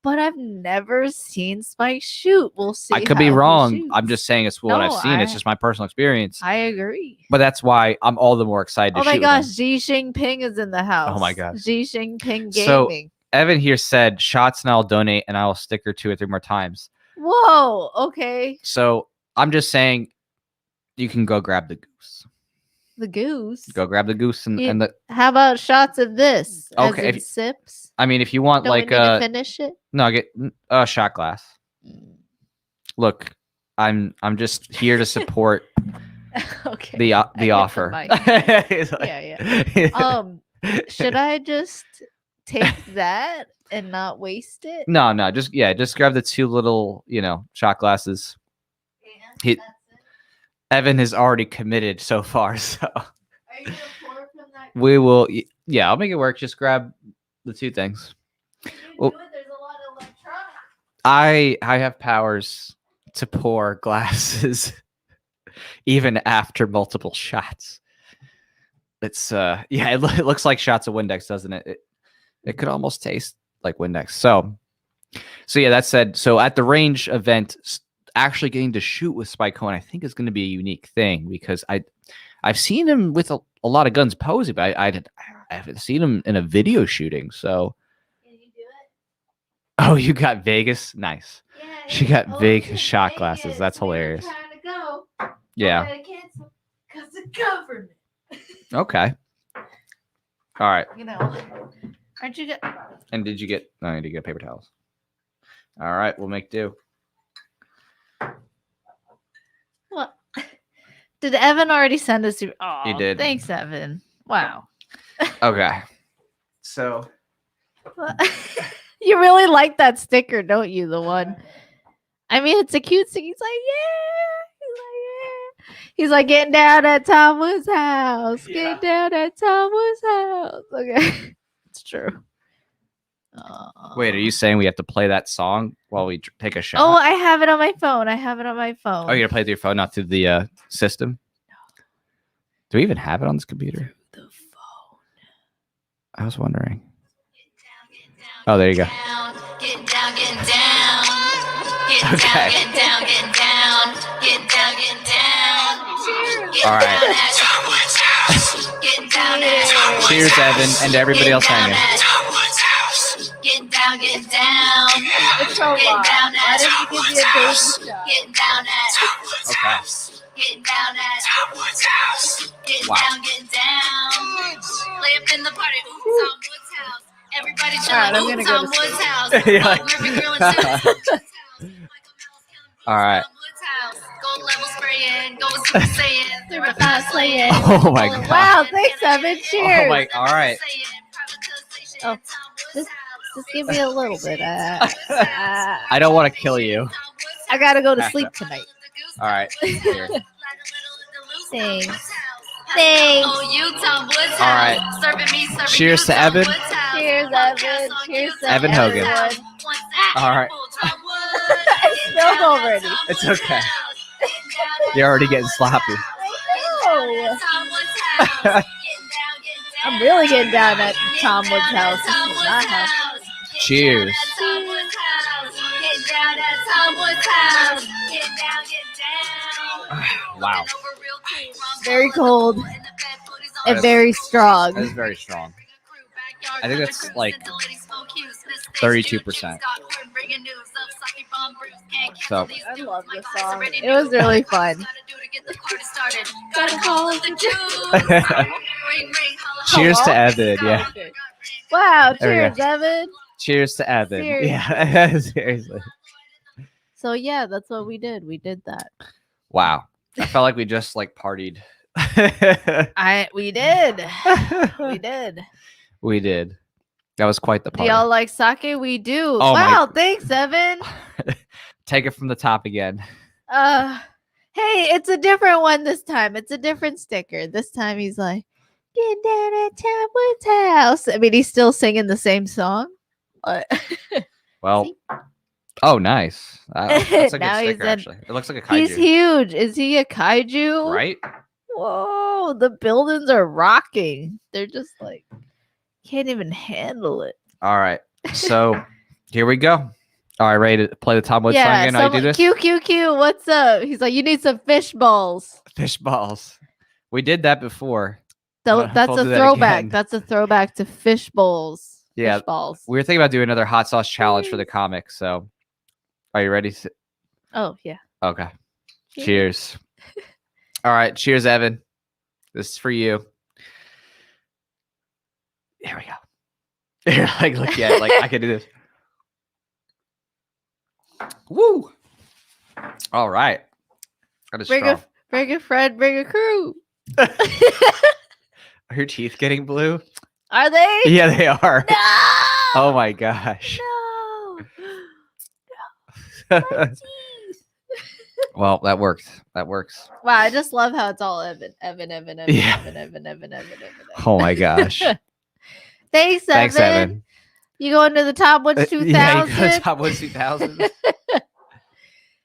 but I've never seen Spike shoot. We'll see. I could be how he wrong. I'm shoots. just saying it's what I've No, seen. It's just my personal experience. I agree. But that's why I'm all the more excited to Oh shoot my with gosh, him. Xi Jinping is in the house. Oh my gosh. Xi Jinping So- gaming. Evan here said shots and I'll donate and I will sticker 2 or 3 more times. Whoa, okay. So I'm just saying you can go grab the goose. The goose. Go grab the goose and the How about shots of this? Okay, As in sips. I mean if you want Don't like we need to finish it? no, get a shot glass. Mm. Look, I'm just here to support Okay. the I hit offer. mic. He's like- Yeah. Should I just take that and not waste it? No, just grab the 2 little, shot glasses. He- That's it. Evan has already committed so far, so Are you gonna pour from that? we will. Yeah, I'll make it work. Just grab the 2 things. You can Well- do it. There's a lot of electronics. I have powers to pour glasses even after multiple shots. It's it looks like shots of Windex, doesn't it? It could almost taste like Windex. So yeah, that said, so at the range event, actually getting to shoot with Spike Cohen, I think is going to be a unique thing because I've seen him with a lot of guns posing, but I haven't seen him in a video shooting. So Can you do it? oh, you got Vegas, nice. Yeah. She got Oh, Vegas it's shot Vegas. glasses. That's We were hilarious. trying to go. Yeah. Because the government. Okay. All right. Aren't you good? And did you get? No, I need to get paper towels. All right, we'll make do. What? Did Evan already send us? Oh, He did. Thanks, Evan. Wow. Okay. So You really like that sticker, don't you? The one. I mean, it's a cute thing. He's like, yeah. He's like getting down at Tom Wood's house. Yeah. Getting down at Tom Wood's house. Okay. It's true. wait, are you saying we have to play that song while we take a shot? Oh, I have it on my phone. Oh, you're gonna play it through your phone, not through the system? Do we even have it on this computer? The phone. I was wondering. Oh, there you go. Get down, get down. Get Okay. down, get down, get down. Get down, get down. Get All right. down at Tom Wood's house. Get down at Tom Wood's Cheers, house. Evan, and to everybody Get else down hanging. at Tom Wood's house. Get down, get down. It's so Get long. down Why at didn't Tom you give Wood's me a baby house. shot? Get down at Tom Wood's Okay. house. Get down at Tom Wood's house. Get Wow. down, get down. Play up in the party. Ooh, Tom Wood's house. Everybody All right, I'm chilling. gonna Ooh, go Tom to Wood's sleep. house. You're Bob like- Murphy grilling too. All right. Gold level spraying. Go with Super Saiyan. Super fast slaying. Oh my god. Wow, thanks, Evan. Oh Cheers. my. All right. Oh, just give me a little bit. I don't want to kill you. I gotta go to sleep tonight. All right. Here. Thanks. Thanks. Oh, you Tom Woods All right. house. Serving me, serving Cheers you, to Tom Evan. Woods house. Cheers, Podcast Evan. on Cheers you, to Tom Evan Woods Hogan. house. Once that All right. apple, Tom Woods. I spilled already. It's okay. You're already getting sloppy. I know. Tom Woods house. I'm really getting down at Tom Wood's house. This is my house. Cheers. Wow. Very cold and That's- very strong. That is very strong. I think that's like 32%. So I love this song. It was really fun. cheers to Hello? Evan. Yeah. Wow, There we cheers, Evan. Cheers to Evan. Seriously. Yeah. Seriously. So yeah, that's what we did. We did that. Wow. I felt like we just like partied. We did. We did. We did. That was quite the Do party. y'all like sake? We do. Oh, my- wow, thanks, Evan. Take it from the top again. Hey, it's a different one this time. It's a different sticker. This time he's like, get down at Tom Wood's house. I mean, he's still singing the same song. But Well, See? oh, nice. That's a good Now he's sticker, in- actually. It looks like a kaiju. he's huge. Is he a kaiju? Right? Whoa, the buildings are rocking. They're just like, can't even handle it. All right. So here we go. All right, ready to play the Tom Woods song again? How you do this? QQQ, what's up? He's like, you need some fish balls. Fish balls. We did that before. So We'll that's a do that throwback. again. That's a throwback to fish bowls. Yeah. Fish balls. We were thinking about doing another hot sauce challenge for the comic. So are you ready? Oh, yeah. Okay. Cheers. All right. Cheers, Evan. This is for you. Here we go. Here, like, look, yeah, like I can do this. Woo! All right. That is Bring strong. a friend, bring a crew. Are your teeth getting blue? Are they? Yeah, they are. No! Oh my gosh. No! Well, that worked. That works. Wow, I just love how it's all Evan. Yeah. Evan. Oh my gosh. Thanks, Evan. Thanks, Evan. You going to the Top Woods 2000? Yeah, you go to Top Woods 2000.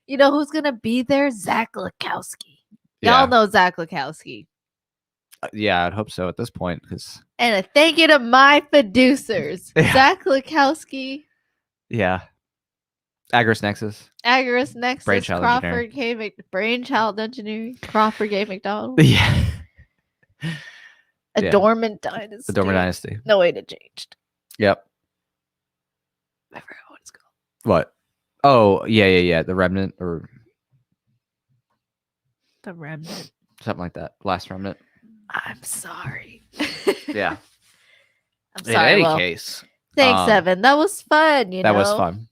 You know who's gonna be there? Zach Lakowski. Yeah. Y'all know Zach Lakowski. Yeah, I'd hope so at this point because And a thank you to my producers, Yeah. Zach Lakowski, yeah, Agris Nexus. Agris Nexus, Brainchild Crawford K. Brainchild Engineering, Crawford K. McDonald, Yeah, a yeah. dormant dynasty. the Dormer Dynasty. No way to changed. Yep. I forgot what it's called. What? Oh, yeah. The Remnant or The Remnant. something like that. Last Remnant. I'm sorry. Yeah. I'm In sorry. any Well, case, thanks, Evan. That was fun. that was fun.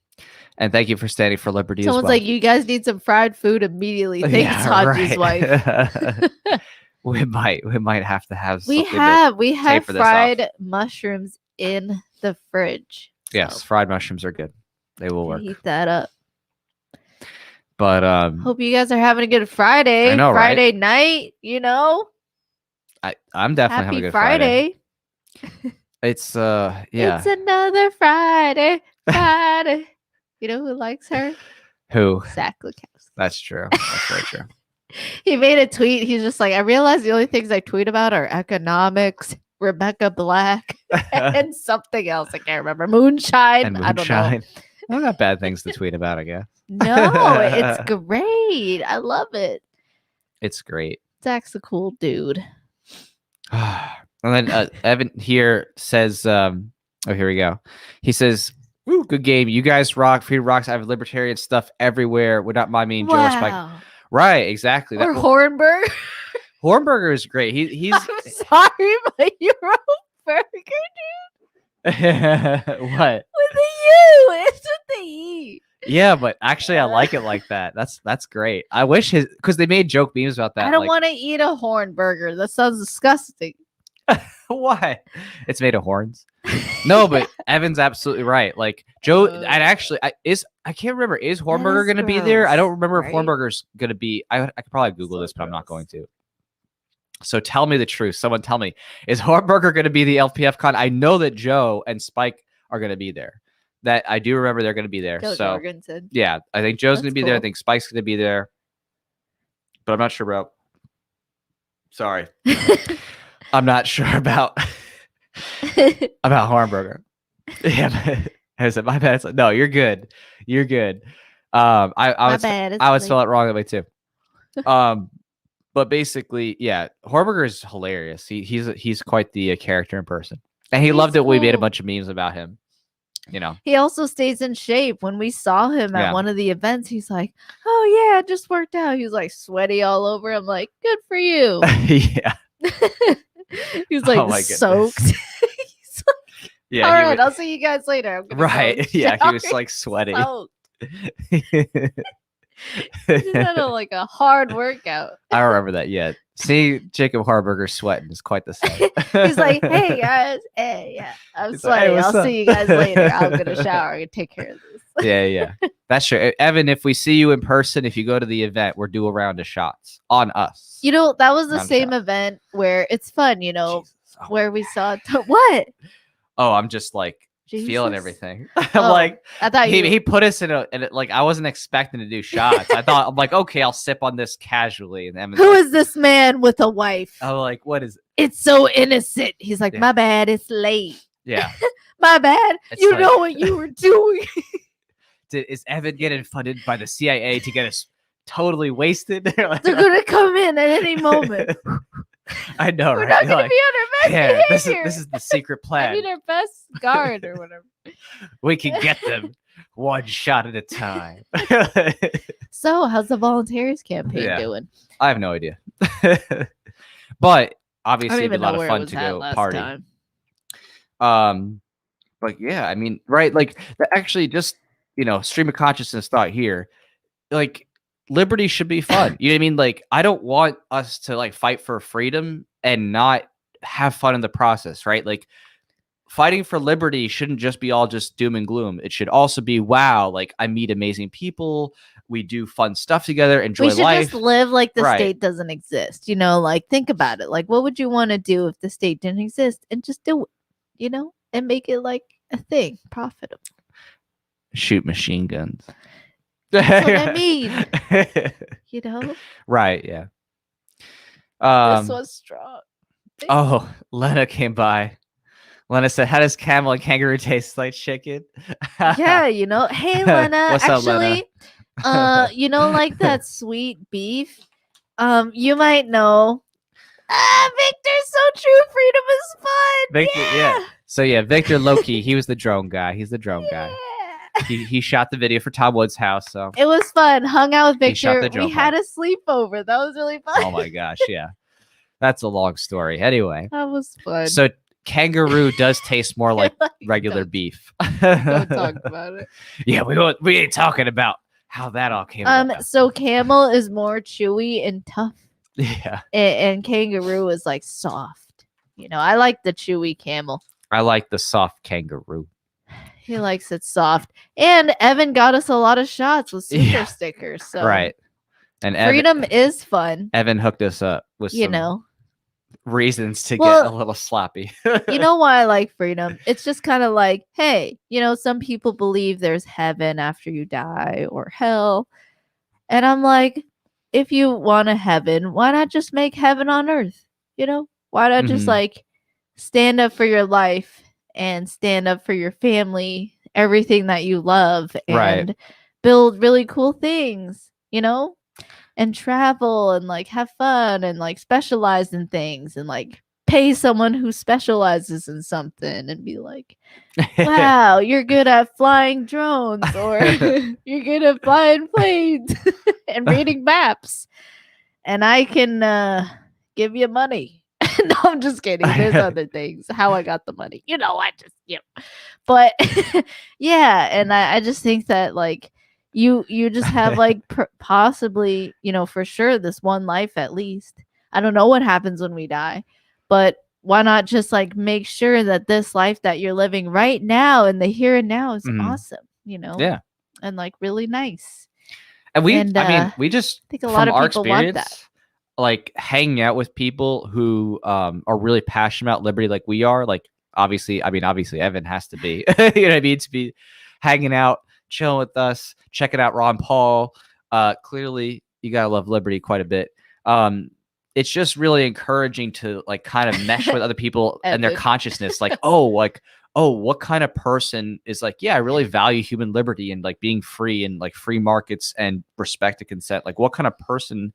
And thank you for standing for liberty Someone's as well. like, you guys need some fried food immediately. Thanks, Haji's wife. we might have to have We something to- have for this off. fried mushrooms in the fridge. Yes, So fried mushrooms are good. They will work. heat that up. But Hope you guys are having a good Friday. I know, right? Friday night, you know. I'm definitely having Happy a good Friday. Friday. It's yeah. It's another Friday. Friday. You know who likes her? Who? Zach Lakowski. That's true. That's very true. He made a tweet. He's just like, I realize the only things I tweet about are economics, Rebecca Black, and something else. I can't remember. Moonshine. And I don't know. moonshine. Well, not bad things to tweet about, I guess. No, it's great. I love it. It's great. Zach's a cool dude. And then Evan here says, oh, here we go. He says, "Woo, good game. You guys rock. Freedom rocks. I have libertarian stuff everywhere. Would not mind me and Joe or Spike." Wow. Right, exactly. Or That, Hornberg. Hornberger is great. He's I'm sorry, but you're a burger what? with the U. It's with the E. Yeah, but actually, I like it like that. That's great. I wish because they made joke memes about that. I don't like, want to eat a Hornburger. That sounds disgusting. Why? It's made of horns. No, but Evan's absolutely right. Like Joe, and actually, I can't remember. Is Hornberger is going to be there? I don't remember gross, if right? Hornberger's going to be. I could probably Google So this, but I'm not gross. going to. So tell me the truth. Someone tell me, is Hornberger going to be the LPF con? I know that Joe and Spike are going to be there. That I do remember they're going to be there. Joe so Jorgensen. yeah, I think Joe's That's going to be there. I cool. think Spike's going to be there, but I'm not sure about. Sorry. I'm not sure about Hornberger. Yeah, I said my bad. It's like, no, you're good. You're good. I My would bad. It's I would late. spell it wrong that way too. But basically, yeah, Hornberger is hilarious. He's quite the character in person, and he He's loved that we made a cool. bunch of memes about him. You know, He also stays in shape. When we saw him at Yeah. one of the events, he's like, "Oh yeah, it just worked out." He was like sweaty all over. I'm like, "Good for you." yeah, He's like Oh my goodness. soaked. He's like, yeah. all he right, would- I'll see you guys later. I'm gonna go right. and Yeah, he was shower." like sweaty. Soaked. He just had like a hard workout. I don't remember that yet. See Jacob Harburger sweating is quite the sight. He's like, "Hey guys, hey, yeah, I'm He's like, "Hey, sweaty. what's I'll up?" see you guys later. I'm gonna shower and take care of this." yeah. That's true. Evan, if we see you in person, if you go to the event, we're due a round of shots on us. You know, that was the Round of same shots. event where it's fun, you know, Jesus. Oh, where we saw what? oh, I'm just like feeling Jesus? everything. Oh, I'm like, I thought you he put us in like I wasn't expecting to do shots. I'm like, okay, I'll sip on this casually. And Evan's Who like, is this man with a wife? I'm like, what is it? It's so innocent. He's like, Yeah. "My bad, it's late. Yeah. My bad. It's You like- know what you were doing." Is Evan getting funded by the CIA to get us totally wasted? Like, They're gonna come in at any moment. I know, We're right? not You're gonna like, be on our best yeah, behavior. this is the secret I plan. mean, our best guard or whatever. We can get them one shot at a time. So, how's the Voluntaryist campaign Yeah. doing? I have no idea. But I obviously don't it'd be even a lot know of where it fun was to at go last party. time. But yeah, I mean, right, like actually just, stream of consciousness thought here. Like liberty should be fun. You know what I mean? Like I don't want us to like fight for freedom and not have fun in the process, right? Like fighting for liberty shouldn't just be all just doom and gloom. It should also be, wow, like I meet amazing people, we do fun stuff together, enjoy We should life. just live like the Right. state doesn't exist. You know, like think about it. Like, what would you want to do if the state didn't exist? And just do it, and make it like a thing, profitable. Shoot machine guns. That's what I mean. You know, Right, yeah. this was strong. Oh, Lena came by. Lena said, "How does Camel and Kangaroo taste like chicken?" Yeah, Hey, Lena. What's up, Lena? Actually, like that sweet beef. You might know. Victor's so true. Freedom is fun. Victor, yeah. So yeah, Victor Loki, he was the drone guy. He's the drone guy. Yeah. He shot the video for Tom Wood's house. So It was fun. Hung out with He shot Victor. the We drone had a sleepover. That was really fun. oh my gosh, yeah, that's a long story. Anyway, That was fun. so Kangaroo does taste more like regular don't- beef. Don't talk about it. Yeah, we ain't talking about how that all came about. So Camel is more chewy and tough, Yeah, and Kangaroo is like soft. I like the chewy Camel. I like the soft Kangaroo. He likes it soft. And Evan got us a lot of shots with super Yeah. stickers. So Right, and freedom is fun. Evan hooked us up with some reasons to Well, get a little sloppy. You know why I like freedom? It's just kind of like, hey, some people believe there's heaven after you die or hell. And I'm like, if you want a heaven, why not just make heaven on earth? Why not just Mhm. like stand up for your life and stand up for your family, everything that you love, Right. and build really cool things, and travel and like have fun and like specialize in things and like pay someone who specializes in something and be like, wow, you're good at flying drones or you're good at flying planes and reading maps. And I can give you money. No, I'm just kidding. There's other things. How I got the money. But yeah, and I just think that like you just have like possibly, for sure this one life at least. I don't know what happens when we die, but why not just like make sure that this life that you're living right now in the here and now is Mhm. awesome, Yeah. and like really nice. And we And, we just I think a from lot of our people want that. experience, like hanging out with people who are really passionate about liberty like we are, like obviously Evan has to be, you know what I mean, to be hanging out, chilling with us, checking out Ron Paul. Clearly you gotta love liberty quite a bit. it's just really encouraging to like kind of mesh with other people and their Epic. consciousness. Like, oh, what kind of person is like, yeah, I really value human liberty and like being free and like free markets and respect to consent. Like, what kind of person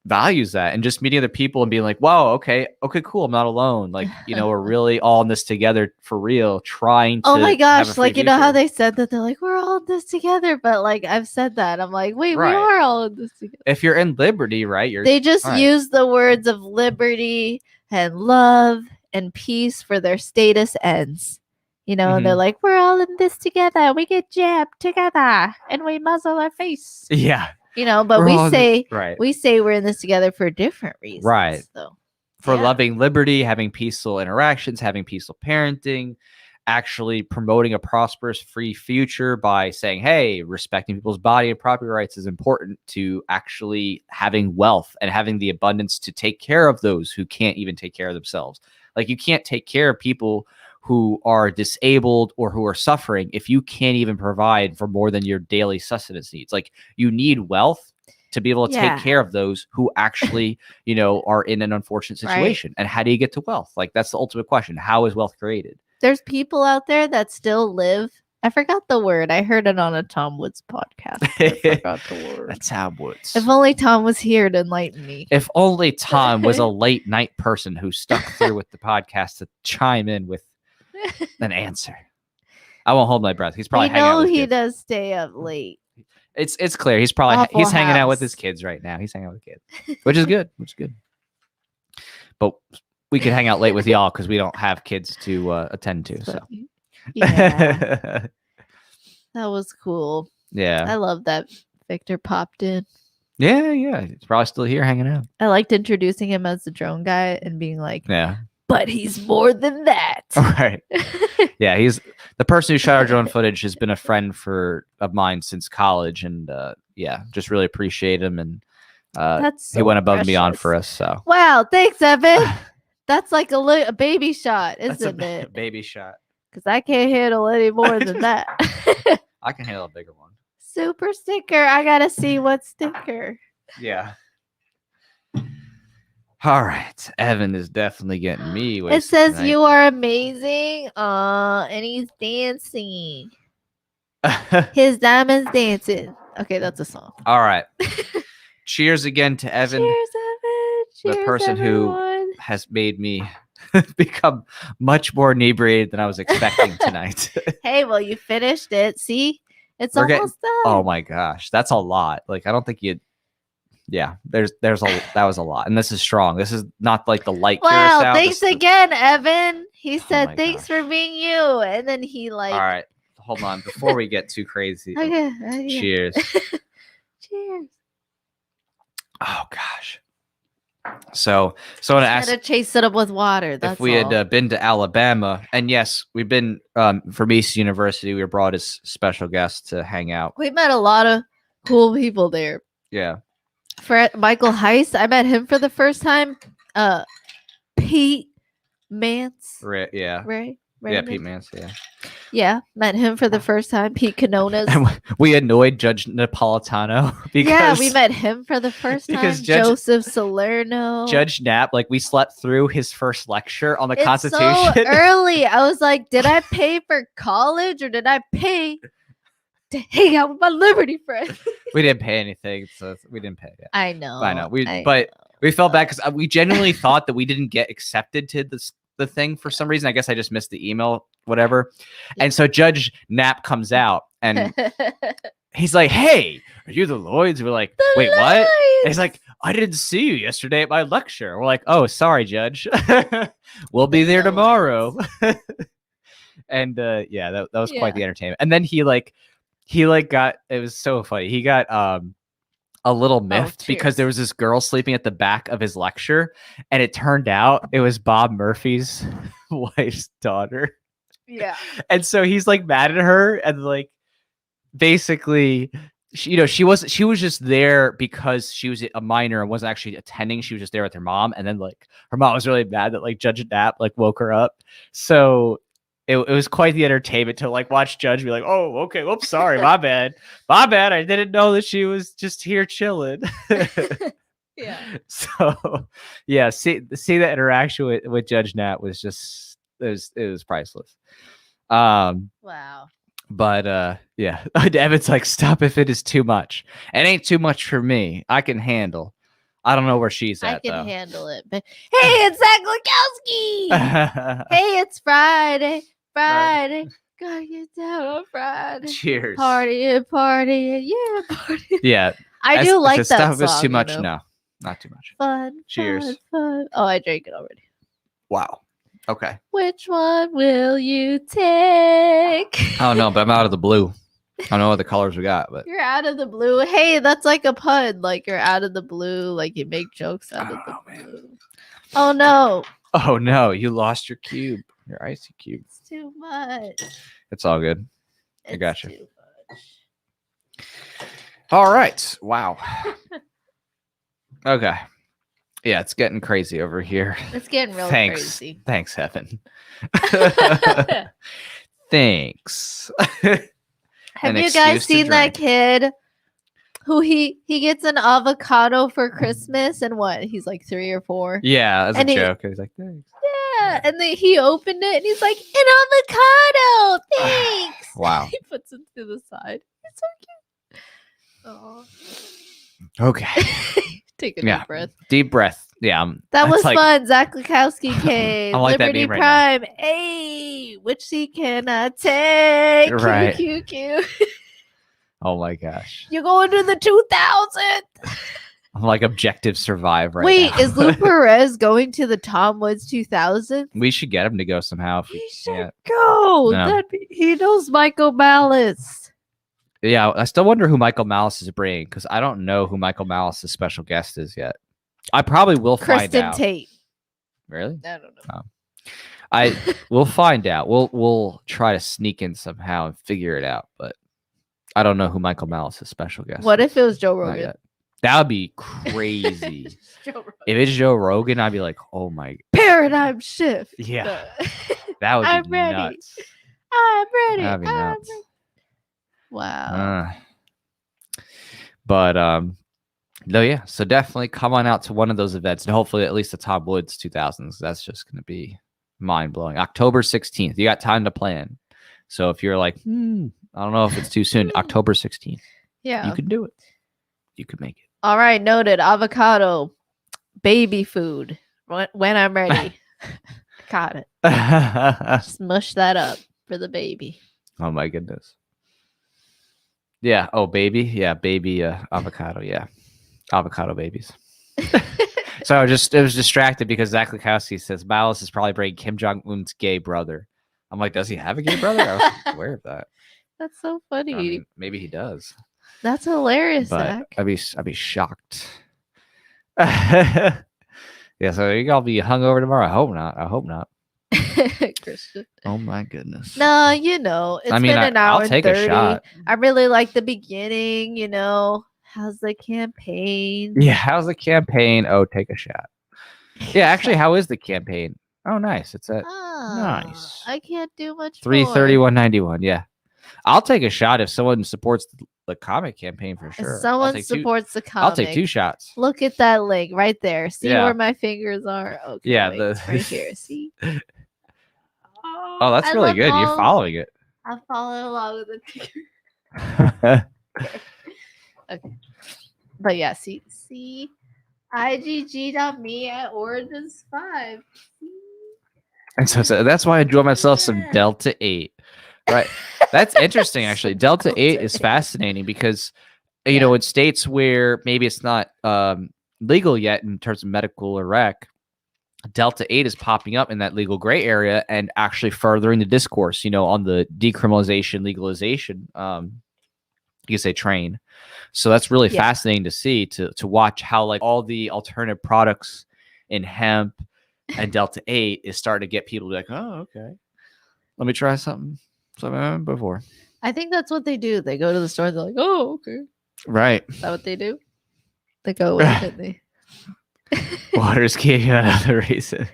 values that? And just meeting other people and being like, wow, okay, cool, I'm not alone. Like, we're really all in this together for real, trying to Oh my have a gosh, free like you know how future. they said that they're like, we're all in this together, but like I've said that. I'm like, wait, Right. we are all in this together. If you're in liberty, right? They just all right. use the words of liberty and love and peace for their status ends. And they're Mhm. like, we're all in this together. We get jabbed together and we muzzle our face. Yeah. But We're all in say right. we say we're in this together for different reasons. Right. So For yeah. loving liberty, having peaceful interactions, having peaceful parenting, actually promoting a prosperous, free future by saying, hey, respecting people's body and property rights is important to actually having wealth and having the abundance to take care of those who can't even take care of themselves. Like, you can't take care of people who are disabled or who are suffering if you can't even provide for more than your daily sustenance needs. Like, you need wealth to be able to Yeah. take care of those who actually, are in an unfortunate Right. situation. And how do you get to wealth? Like, that's the ultimate question. How is wealth created? There's people out there that still live. I forgot the word. I heard it on a Tom Woods podcast. I forgot the word. That's Tom Woods. If only Tom was here to enlighten me. If only Tom was a late night person who stuck through with the podcast to chime in with an answer. I won't hold my breath. He's probably I hanging out know with his he kids. does stay up late. It's clear. He's probably Awful he's hanging out with house. his kids right now. He's hanging out with kids, which is good. But we could hang out late with y'all because we don't have kids to attend to. So Yeah, that was cool. yeah. I love that Victor popped in. Yeah. He's probably still here hanging out. I liked introducing him as the drone guy and being like, Yeah. but he's more than that. All right. Yeah, he's the person who shot our drone footage has been a friend of mine since college, and just really appreciate him, and That's he so went above and beyond precious. for us. So Wow, thanks, Evan. That's like a baby shot, that's isn't a it? baby shot. Because I can't handle any more than that. I can handle a bigger one. Super sticker. I gotta see what sticker. Yeah. All right, Evan is definitely getting me. It says you are amazing. And he's dancing. His diamonds dancing. Okay, that's a song. All right. Cheers again to Evan, Cheers, Evan. Cheers, the person who everyone. has made me become much more inebriated than I was expecting tonight. Hey, well, you finished it. See, it's We're getting- almost done. Oh my gosh, that's a lot. Like, I don't think you'd. Yeah, that was a lot, and this is strong. This is not like the light. Wow, Curacao. thanks This is again, Evan. He Oh said my thanks gosh. for being you, and then he like. All right, hold on. Before we get too crazy, Okay. cheers. Cheers. Oh gosh. So I want to ask Gotta chase it up with water. That's if we all. had been to Alabama, and yes, we've been from East University. We were brought as special guests to hang out. We met a lot of cool people there. Yeah. Michael Heiss, I met him for the first time. Pete Mance. Right. Yeah. Ray Yeah. Mance? Pete Mance. Yeah. Yeah, met him for the first time. Pete Canonas. And we annoyed Judge Napolitano because Yeah, we met him for the first time. because Joseph Salerno. Judge Knapp, like, we slept through his first lecture on the It's Constitution. so early. I was like, did I pay for college or did I pay to hang out with my Liberty friend? We didn't pay anything, so we didn't pay. Yeah. I know. I know. I But we felt bad because we genuinely thought that we didn't get accepted to the thing for some reason. I guess I just missed the email, whatever. Yeah. And so Judge Knapp comes out and know. he's like, "Hey, are you the Lloyds?" We're like, The "Wait, what?" And Lloyds! he's like, "I didn't see you yesterday at my lecture." We're like, "Oh, sorry, Judge. We'll be there The tomorrow." And that was quite the entertainment. And then he got, it was so funny. He got a little miffed because there was this girl sleeping at the back of his lecture, and it turned out it was Bob Murphy's wife's daughter. Yeah. And so he's like mad at her, and like basically she was just there because she was a minor and wasn't actually attending. She was just there with her mom, and then like her mom was really mad that like Judge Knapp like woke her up. So it was quite the entertainment to like watch Judge be like, "Oh, okay, whoops, sorry, my bad, I didn't know that she was just here chilling." Yeah. So yeah, see that interaction with Judge Nat was just it was priceless. Wow. But yeah, Evan's like, stop if it is too much. It ain't too much for me. I can handle. I don't know where she's I at can though. handle it. But hey, it's Zach Lukowski. Hey, it's Friday. Friday. Gotta get down on Friday. Cheers. Party, yeah, party. Yeah. I do like if that stuff song. is too much. You know? No, not too much. Fun. Cheers. Fun, fun. Oh, I drank it already. Wow. Okay. Which one will you take? I don't know, but I'm out of the blue. I don't know what the colors we got, but You're out of the blue. Hey, that's like a pun. Like you're out of the blue. Like you make jokes out of the blue. Oh no. oh no, you lost your cube, your icy cube. It's too much. It's all good. I It's gotcha. too much. All right. Wow. Okay. Yeah, it's getting crazy over here. It's getting real Thanks. crazy. Thanks, Evan. Thanks. Have An you excuse guys to seen that drink. kid who he gets an avocado for Christmas and what? He's like 3 or 4. Yeah, as a And he- joke. He's like, thanks. Yeah, and then he opened it and he's like, an avocado, thanks. Wow. He puts it to the side. It's so cute. Oh. Okay. Take a Yeah. deep breath. Deep breath. Yeah. That that's was like- fun. Zach Lukowski came. I'm like that Liberty meme right now. Prime. Hey, which seat can I take? Right. Q. Oh my gosh. You're going to the 2000. I'm like objective survive right Wait, now. is Lou Perez going to the Tom Woods 2000? We should get him to go somehow. If He we should can't. go. No. He knows Michael Malice. Yeah, I still wonder who Michael Malice is bringing because I don't know who Michael Malice's special guest is yet. I probably will find Kristen out. Tate. Really? I don't know. We'll find out. We'll try to sneak in somehow and figure it out. But I don't know who Michael Malice's special guest. What is. if it was Joe Not Rogan? yet. That would be crazy. Joe Rogan. If it's Joe Rogan, I'd be like, oh my. Paradigm shift. Yeah, that would be I'm ready. nuts. I'm ready. That'd be I'm nuts. ready. Wow. But no, yeah. So definitely come on out to one of those events, and hopefully at least the Tom Woods 2000s. That's just going to be mind blowing. October 16th. You got time to plan. So if you're like, I don't know if it's too soon. October 16th. Yeah. You can do it. You can make All right. Noted. Avocado. Baby food. When I'm ready. Got it. it. Smush that up for the baby. Oh my goodness. Yeah. Oh, baby. Yeah, baby avocado. Yeah. Avocado babies. So I was distracted because Zach Lukowski says Malice is probably bringing Kim Jong-un's gay brother. I'm like, does he have a gay brother? I was aware of that. That's so funny. I mean, maybe he does. That's hilarious, But Zach. I'd be shocked. Yeah, so you all be hungover tomorrow. I hope not. Christian. Oh my goodness. No, you know, it's I mean, been an hour I'll take and a 30. shot. I really like the beginning, you know. How's the campaign? Yeah, how's the campaign? Oh, take a shot. Yeah, actually, how is the campaign? Oh, nice. It's at Nice. I can't do much 331.91. Yeah, I'll take a shot if someone supports the comic campaign for more. sure. If someone I'll take supports the Two, comic. I'll take 2 shots. Look at that link right there. See Yeah. where my fingers are? Okay, Yeah, wait, the- it's right here. See? Oh, that's I really love good. You're all- following it. I'm following along with the picture. Okay. But yeah, see IGG.me at Origins 5. And so that's why I enjoy myself some Delta 8. Right. That's interesting, actually. Delta 8 is fascinating because, you know, in states where maybe it's not legal yet in terms of medical or rec, Delta 8 is popping up in that legal gray area and actually furthering the discourse, you know, on the decriminalization, legalization, you could say train. So that's really Yeah. fascinating to see, to watch how like all the alternative products in hemp and Delta 8 is starting to get people to be like, oh, okay, let me try something before. I think that's what they do. They go to the store. They're like, oh, okay. Right. Is that what they do? They go with it. They Water's key. Another reason.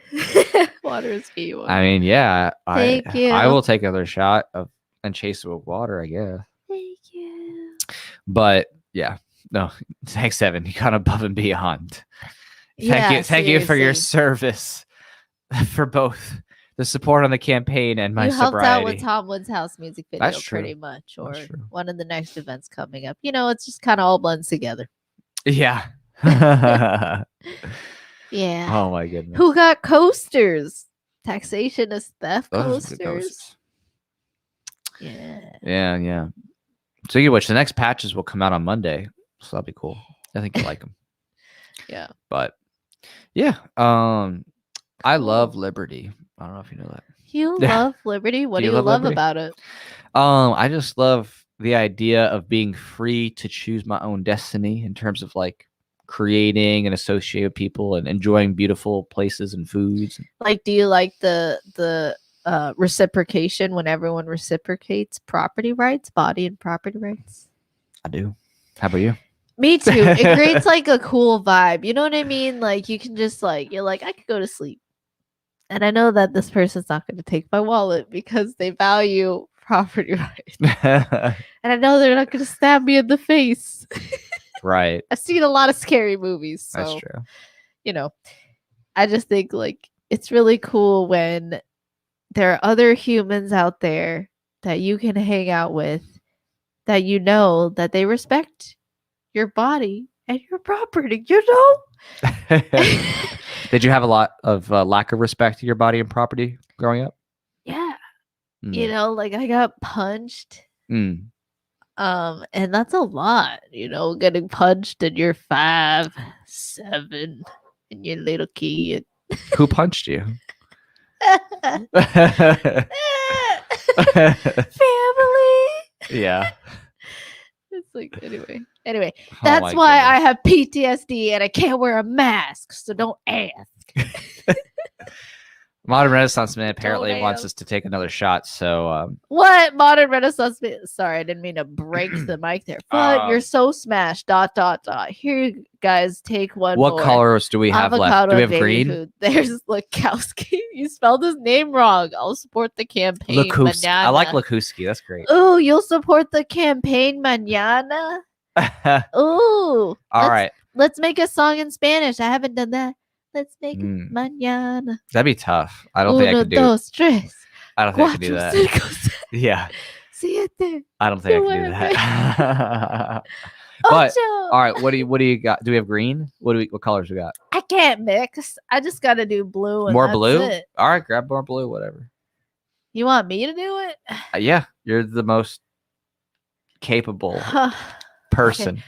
water is key. I mean, yeah. Thank you. I will take another shot and chase it with water, I guess. Thank you. But yeah, No, thanks, Evan. You got above and beyond. Yeah, Thank you for your seriously. service for both the support on the campaign and my You helped out with sobriety. Tom Wood's house music video That's true. pretty much, or That's true. one of the next events coming up. It's just kind of all blends together. Yeah. Yeah. Oh my goodness. Who got coasters? Taxation is theft Those are good coasters. coasters. Yeah. Yeah. Speaking of which, the next patches will come out on Monday, so that'll be cool. I think you like them. Yeah. But yeah, I love Cool. Liberty. I don't know if you know that. You Yeah. love Liberty? What Do do you you love love Liberty? about it? I just love the idea of being free to choose my own destiny in terms of like creating and associate with people and enjoying beautiful places and foods. Like, do you like the reciprocation when everyone reciprocates property rights, body and property rights? I do. How about you? Me too. It creates like a cool vibe. You know what I mean? Like you can just you're like, I could go to sleep. And I know that this person's not going to take my wallet because they value property rights. And I know they're not going to stab me in the face. Right. I've seen a lot of scary movies. So, That's true. I just think like it's really cool when there are other humans out there that you can hang out with that you know that they respect your body and your property, Did you have a lot of lack of respect to your body and property growing up? Yeah. Mm. Like I got punched. Mm. And that's a lot, getting punched and you're 5, 7, and you're a little kid. Who punched you? Family. Yeah. It's like anyway. Oh That's my why I goodness. have PTSD and I can't wear a mask, so don't ask. Modern Renaissance Man apparently Don't wants ask. us to take another shot. So What modern Renaissance? Sorry, I didn't mean to break the mic there. But you're so smashed. ... Here, you guys, take one what more. colors do we have left? Avocado Do we and have baby green? food. There's Lakowski. You spelled his name wrong. I'll support the campaign. Lakuski. I like Mañana. Lakuski. That's great. Ooh, you'll support the campaign mañana. Ooh. All right. Let's make a song in Spanish. I haven't done that. Let's make it Mm. mañana. That'd be tough. I don't think I could do it. 1, 2, 3, I don't think I could do 4, that. 5, 6, Yeah. 7, I don't think I can do that. But all right, what do you got? Do we have green? What colors we got? I can't mix. I just got to do blue. And More that's blue? it. All right, grab more blue, whatever. You want me to do it? Yeah, you're the most capable person.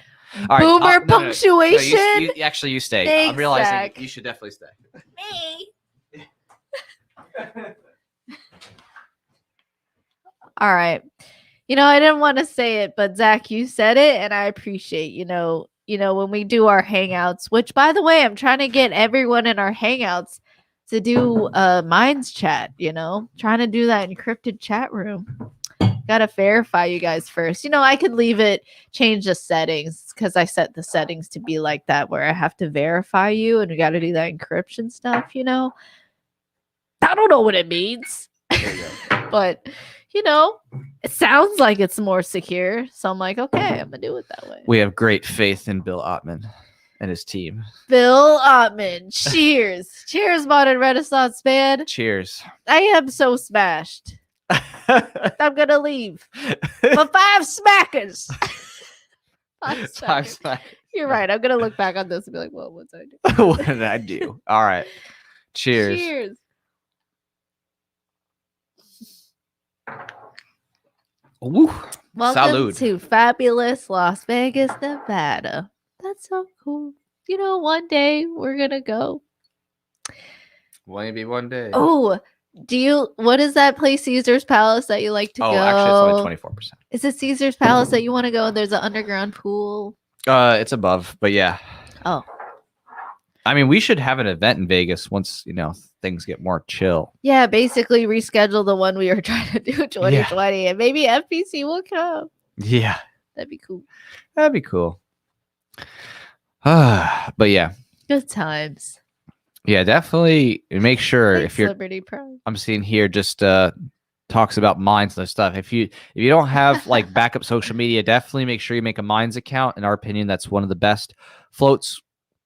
All right, Boomer no, no, punctuation. No, you stay. I'm Thanks, realizing Zach. you should definitely stay. Me. All right. I didn't want to say it, but Zach, you said it, and I appreciate, when we do our hangouts, which by the way, I'm trying to get everyone in our hangouts to do Minds chat, trying to do that encrypted chat room. Gotta verify you guys first. I could leave it, change the settings because I set the settings to be like that where I have to verify you and we gotta do that encryption stuff, I don't know what it means. But it sounds like it's more secure. So I'm like, okay, I'm gonna do it that way. We have great faith in Bill Ottman and his team. Bill Ottman, cheers. Cheers, Modern Renaissance Man. Cheers. I am so smashed. I'm gonna leave. For 5 smackers. 5 smackers. You're right. I'm gonna look back on this and be like, well, what did I do? What did I do? All right. Cheers. Cheers. Woo. Welcome Salud. to fabulous Las Vegas, Nevada. That's so cool. One day we're gonna go. Maybe one day. Oh, what is that place, Caesar's Palace, that you like to go? Actually, it's only 24%. Is it Caesar's Palace that you want to go? There's an underground pool. It's above, but yeah. Oh. I mean, we should have an event in Vegas once, things get more chill. Yeah, basically reschedule the one we were trying to do 2020 and maybe FPC will come. Yeah. That'd be cool. That'd be cool. But yeah. Good times. Yeah, definitely make sure Thanks, if you're Liberty Pride. I'm seeing here just talks about Minds and stuff. If you don't have like backup social media, definitely make sure you make a Minds account. In our opinion, that's one of the best. Float's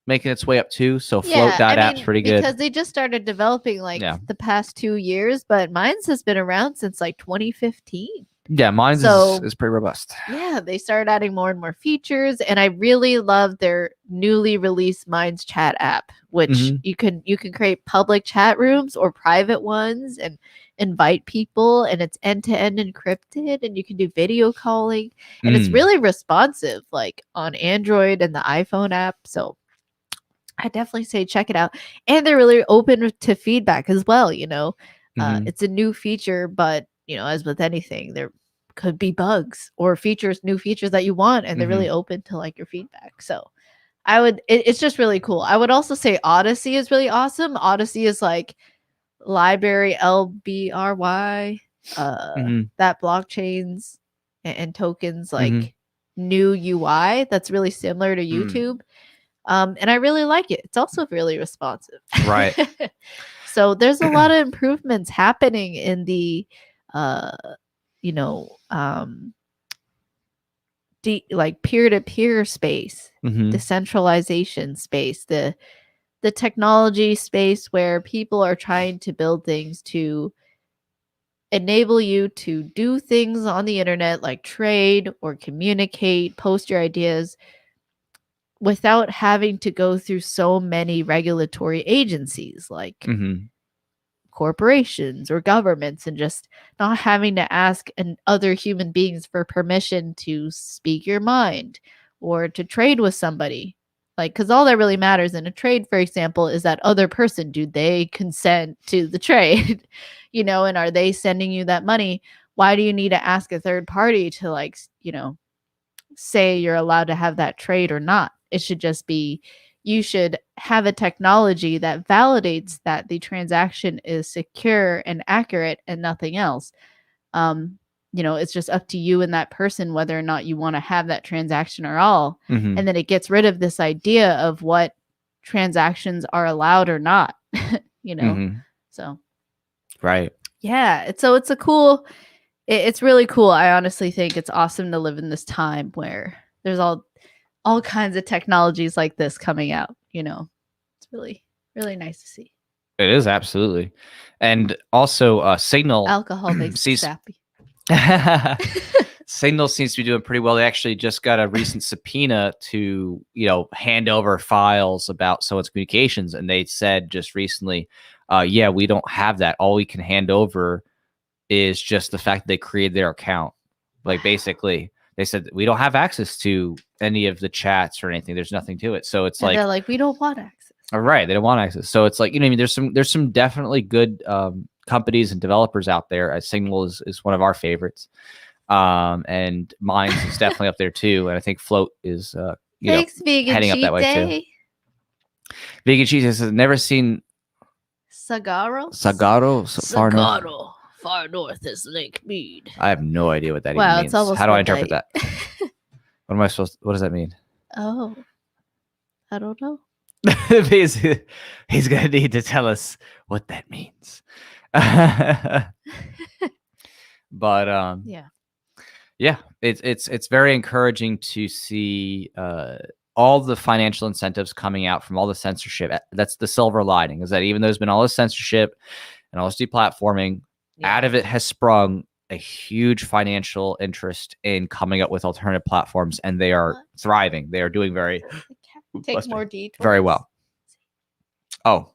making its way up too, so Float.app's pretty good. Because they just started developing like Yeah. the past 2 years, but Minds has been around since like 2015. Yeah, Minds So- is pretty robust. Yeah, they started adding more and more features, and I really love their newly released Minds chat app, which Mhm. you can create public chat rooms or private ones and invite people, and it's end-to-end encrypted, and you can do video calling, and it's Mm. really responsive, like on Android and the iPhone app. So I definitely say check it out, and they're really open to feedback as well. Mhm. It's a new feature, but as with anything, there could be bugs or new features that you want, and they're really open to like your feedback. So it's just really cool. I would also say Odyssey is really awesome. Odyssey is like library LBRY, Mhm. that blockchains and tokens like Mhm. new UI that's really similar to Mm. YouTube. And I really like it. It's also really responsive. Right. So there's a lot of improvements happening in the you know, like peer-to-peer space, Mhm. decentralization space, the technology space where people are trying to build things to enable you to do things on the internet like trade or communicate, post your ideas without having to go through so many regulatory agencies like Mhm. corporations or governments, and just not having to ask other human beings for permission to speak your mind or to trade with somebody. Like, because all that really matters in a trade, for example, is that other person. Do they consent to the trade? And are they sending you that money? Why do you need to ask a third party to like, say you're allowed to have that trade or not? It should just be, you should have a technology that validates that the transaction is secure and accurate and nothing else. It's just up to you and that person whether or not you want to have that transaction or all. Mhm. And then it gets rid of this idea of what transactions are allowed or not. Mhm. So Right. yeah, it's it's really cool. I honestly think it's awesome to live in this time where there's all kinds of technologies like this coming out. It's really, really nice to see. It is absolutely. And also Signal Alcohol makes me sees- sappy. Signal seems to be doing pretty well. They actually just got a recent subpoena to, hand over files about someone's communications. And they said just recently, yeah, we don't have that. All we can hand over is just the fact that they created their account. Like basically, they said we don't have access to any of the chats or anything. There's nothing to it. So it's And they're like, we don't want access. all right, they don't want access. So it's like, what I mean? There's some definitely good companies and developers out there. Signal is one of our favorites. And Minds is definitely up there too. And I think Float is Thanks, vegan heading up cheat that way, too. day. Vegan Cheese has never seen Sagaro. Sagaro so far north. Sagaro. Far north is Lake Mead. I have no idea what that Wow, even it's means. almost How do I midnight. interpret that? What does that mean? Oh, I don't know. he's gonna need to tell us what that means. But Yeah. it's very encouraging to see all the financial incentives coming out from all the censorship. That's the silver lining, is that even though there's been all this censorship and all this deplatforming, out of it has sprung a huge financial interest in coming up with alternative platforms, and they are thriving. They are doing very Take more detours. very well. Oh,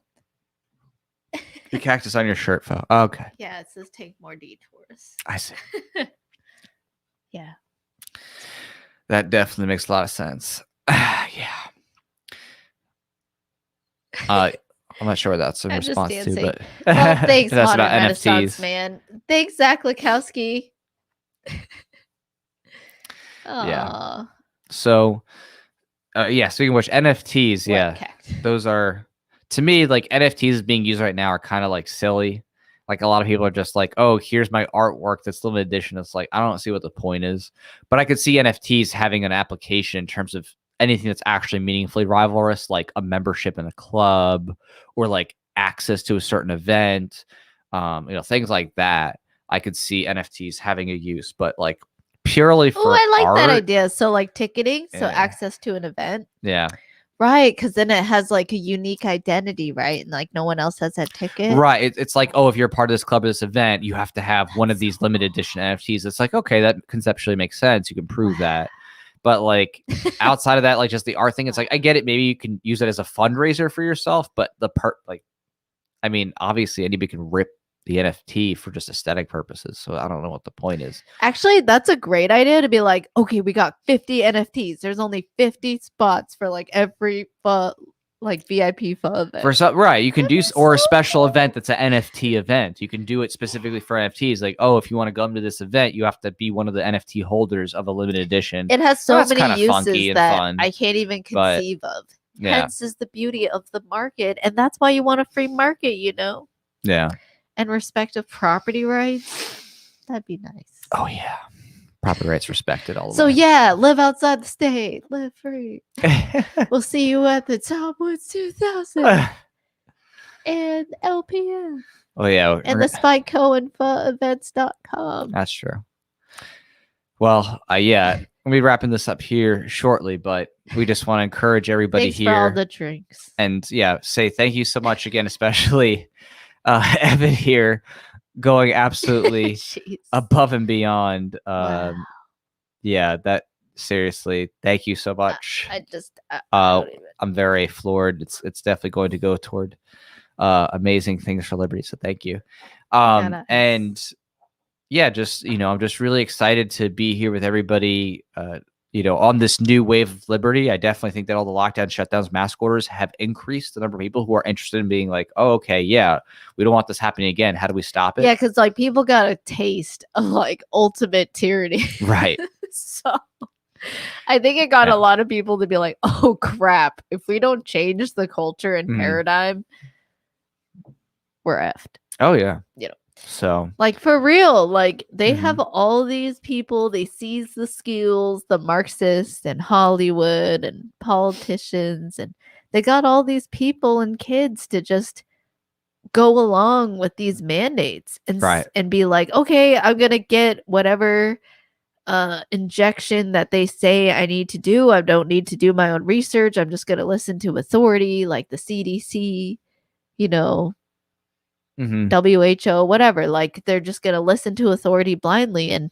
the cactus on your shirt fell. Okay, Yeah, it says take more detours. I see. Yeah. That definitely makes a lot of sense. Yeah. I'm not sure what that's in I'm just response to, dancing. but Well, thanks, that's Modern about Renaissance NFTs. man. Thanks, Zach Lukowski. Yeah. Aw, So, yeah. Speaking of which, NFTs, wet yeah, cactus. those are, to me, like NFTs being used right now are kind of like silly. Like a lot of people are just like, oh, here's my artwork that's limited edition. It's like, I don't see what the point is, but I could see NFTs having an application in terms of anything that's actually meaningfully rivalrous, like a membership in a club or like access to a certain event, things like that. I could see NFTs having a use, but like purely for Oh, I like that art, idea. So like ticketing, so Yeah. access to an event. yeah. Right, because then it has like a unique identity, right? And like no one else has that ticket. Right. It's like, oh, if you're part of this club or this event, you have to have one of these limited edition NFTs. It's like, okay, that conceptually makes sense. You can prove that. But like outside of that, like just the art thing, it's like I get it. Maybe you can use it as a fundraiser for yourself, but I mean, obviously anybody can rip the NFT for just aesthetic purposes. So I don't know what the point is. Actually, that's a great idea to be like, okay, we got 50 NFTs. There's only 50 spots for like every like VIP fun event. For some, right, you can That'd do be or a so special cool. event that's an NFT event. You can do it specifically for NFTs. Like, oh, if you want to come to this event, you have to be one of the NFT holders of a limited edition. It has so That's many kinda funky uses and that fun, I can't even but, conceive of. yeah. Hence is the beauty of the market. And that's why you want a free market, you know? Yeah. And respect of property rights. That'd be nice. Oh yeah. Property rights respected all the So way. yeah, live outside the state, live free. We'll see you at the Top Woods 2000 and LPM Oh yeah. and the Spike Cohen events.com. That's true. Well, yeah, we'll be wrapping this up here shortly, but we just want to encourage everybody Thanks for all here the drinks. and yeah, say thank you so much again, especially Evan here going absolutely Jeez. above and beyond. Wow. Yeah, that seriously, thank you so much. I just Uh, don't even. I'm very floored. It's definitely going to go toward amazing things for liberty. So thank you. Gotta- And yeah, just I'm just really excited to be here with everybody. On this new wave of liberty. I definitely think that all the lockdown, shutdowns, mask orders have increased the number of people who are interested in being like, oh, okay, yeah, we don't want this happening again. How do we stop it? Yeah, because like people got a taste of like ultimate tyranny. Right. So I think it got Yeah. a lot of people to be like, oh crap, if we don't change the culture and Mhm. paradigm, we're effed. Oh yeah. You know. So Like for real, like they Mhm. have all these people, they seize the skills, the Marxists and Hollywood and politicians, and they got all these people and kids to just go along with these mandates and Right. and be like, okay, I'm gonna get whatever injection that they say I need to do. I don't need to do my own research. I'm just gonna listen to authority like the CDC, Mhm. WHO, whatever. Like they're just gonna listen to authority blindly and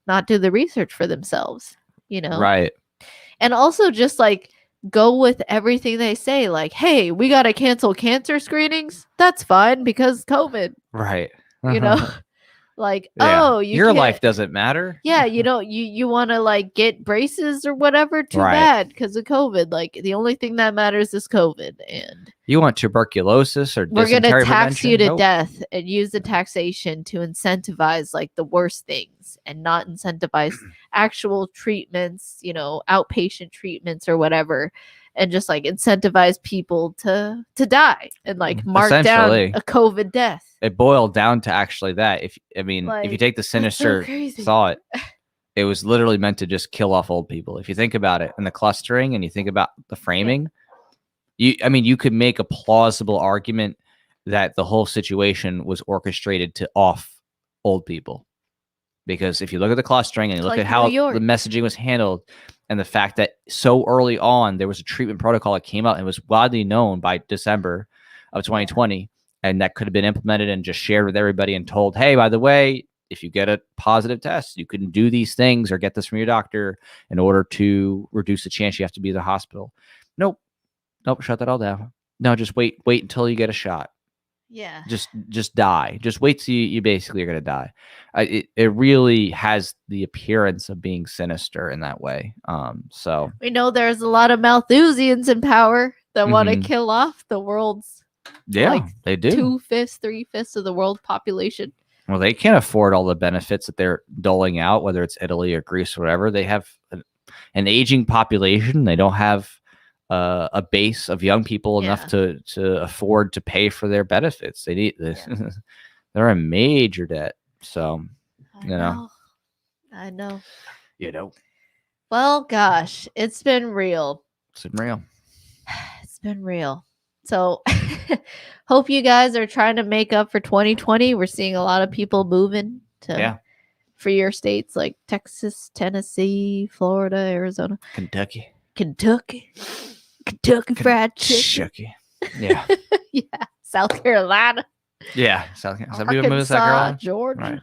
not do the research for themselves. Right. And also just like go with everything they say. Like, hey, we gotta cancel cancer screenings. That's fine because COVID. Right. Like, Yeah. oh, your can't- life doesn't matter. Yeah, you want to like get braces or whatever. Too Right. bad because of COVID. Like the only thing that matters is COVID, and You want tuberculosis or we're gonna dysentery tax you prevention? to Nope. death and use the taxation to incentivize like the worst things and not incentivize actual treatments, outpatient treatments or whatever, and just like incentivize people to die and like mark down Essentially. a COVID death. It boiled down to actually that. If you Like, take the so sinister crazy. thought, it was literally meant to just kill off old people. If you think about it, and the clustering, and you think about the framing, you could make a plausible argument that the whole situation was orchestrated to off old people. Because if you look at the clustering and you look Like at how New York. the messaging was handled, and the fact that so early on there was a treatment protocol that came out and was widely known by December of 2020, and that could have been implemented and just shared with everybody and told, hey, by the way, if you get a positive test, you can do these things or get this from your doctor in order to reduce the chance you have to be in the hospital. Nope, shut that all down. No, just wait until you get a shot. Yeah. Just die. Just wait till you basically are going to die. It really has the appearance of being sinister in that way. So We know there's a lot of Malthusians in power that want to Mhm. kill off the world's yeah, Like, they do. 2/5, 3/5 of the world population. Well, they can't afford all the benefits that they're doling out, whether it's Italy or Greece or whatever. They have an aging population. They don't have a base of young people enough to afford to pay for their benefits. They need this. Yeah. They're in major debt. So, I know. Well, gosh, it's been real. it's real. It's been real. So hope you guys are trying to make up for 2020. We're seeing a lot of people moving to freer states like Texas, Tennessee, Florida, Arizona, Kentucky. Kentucky Fried Chicken. Yeah. Yeah. South Carolina. Yeah. South Carolina. Some people move to South Arkansas, Carolina. Georgia. Right.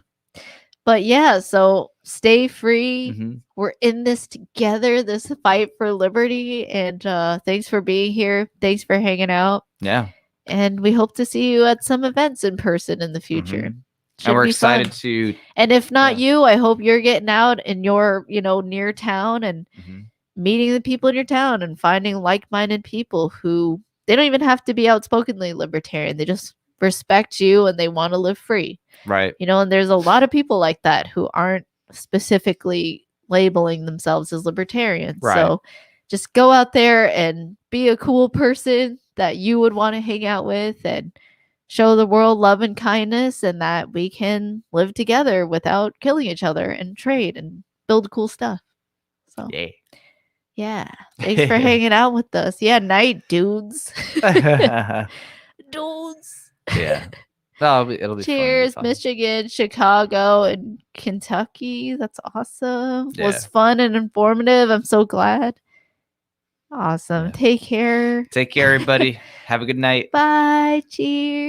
But yeah, so stay free. Mhm. We're in this together, this fight for liberty. And thanks for being here. Thanks for hanging out. Yeah. And we hope to see you at some events in person in the future. Mhm. Should And we're be excited fun. to. And if not Yeah. you, I hope you're getting out in your, near town and Mhm. meeting the people in your town and finding like-minded people who they don't even have to be outspokenly libertarian. They just respect you and they want to live free. Right. And there's a lot of people like that who aren't specifically labeling themselves as libertarians. Right. So just go out there and be a cool person that you would want to hang out with and show the world love and kindness, and that we can live together without killing each other and trade and build cool stuff. So yeah. Thanks for hanging out with us. Yeah, night, dudes. Dudes. Yeah. No, it'll be fun. Cheers, Michigan, Chicago, and Kentucky. That's awesome. Yeah. Was fun and informative. I'm so glad. Awesome. Yeah. Take care. Take care, everybody. Have a good night. Bye. Cheers.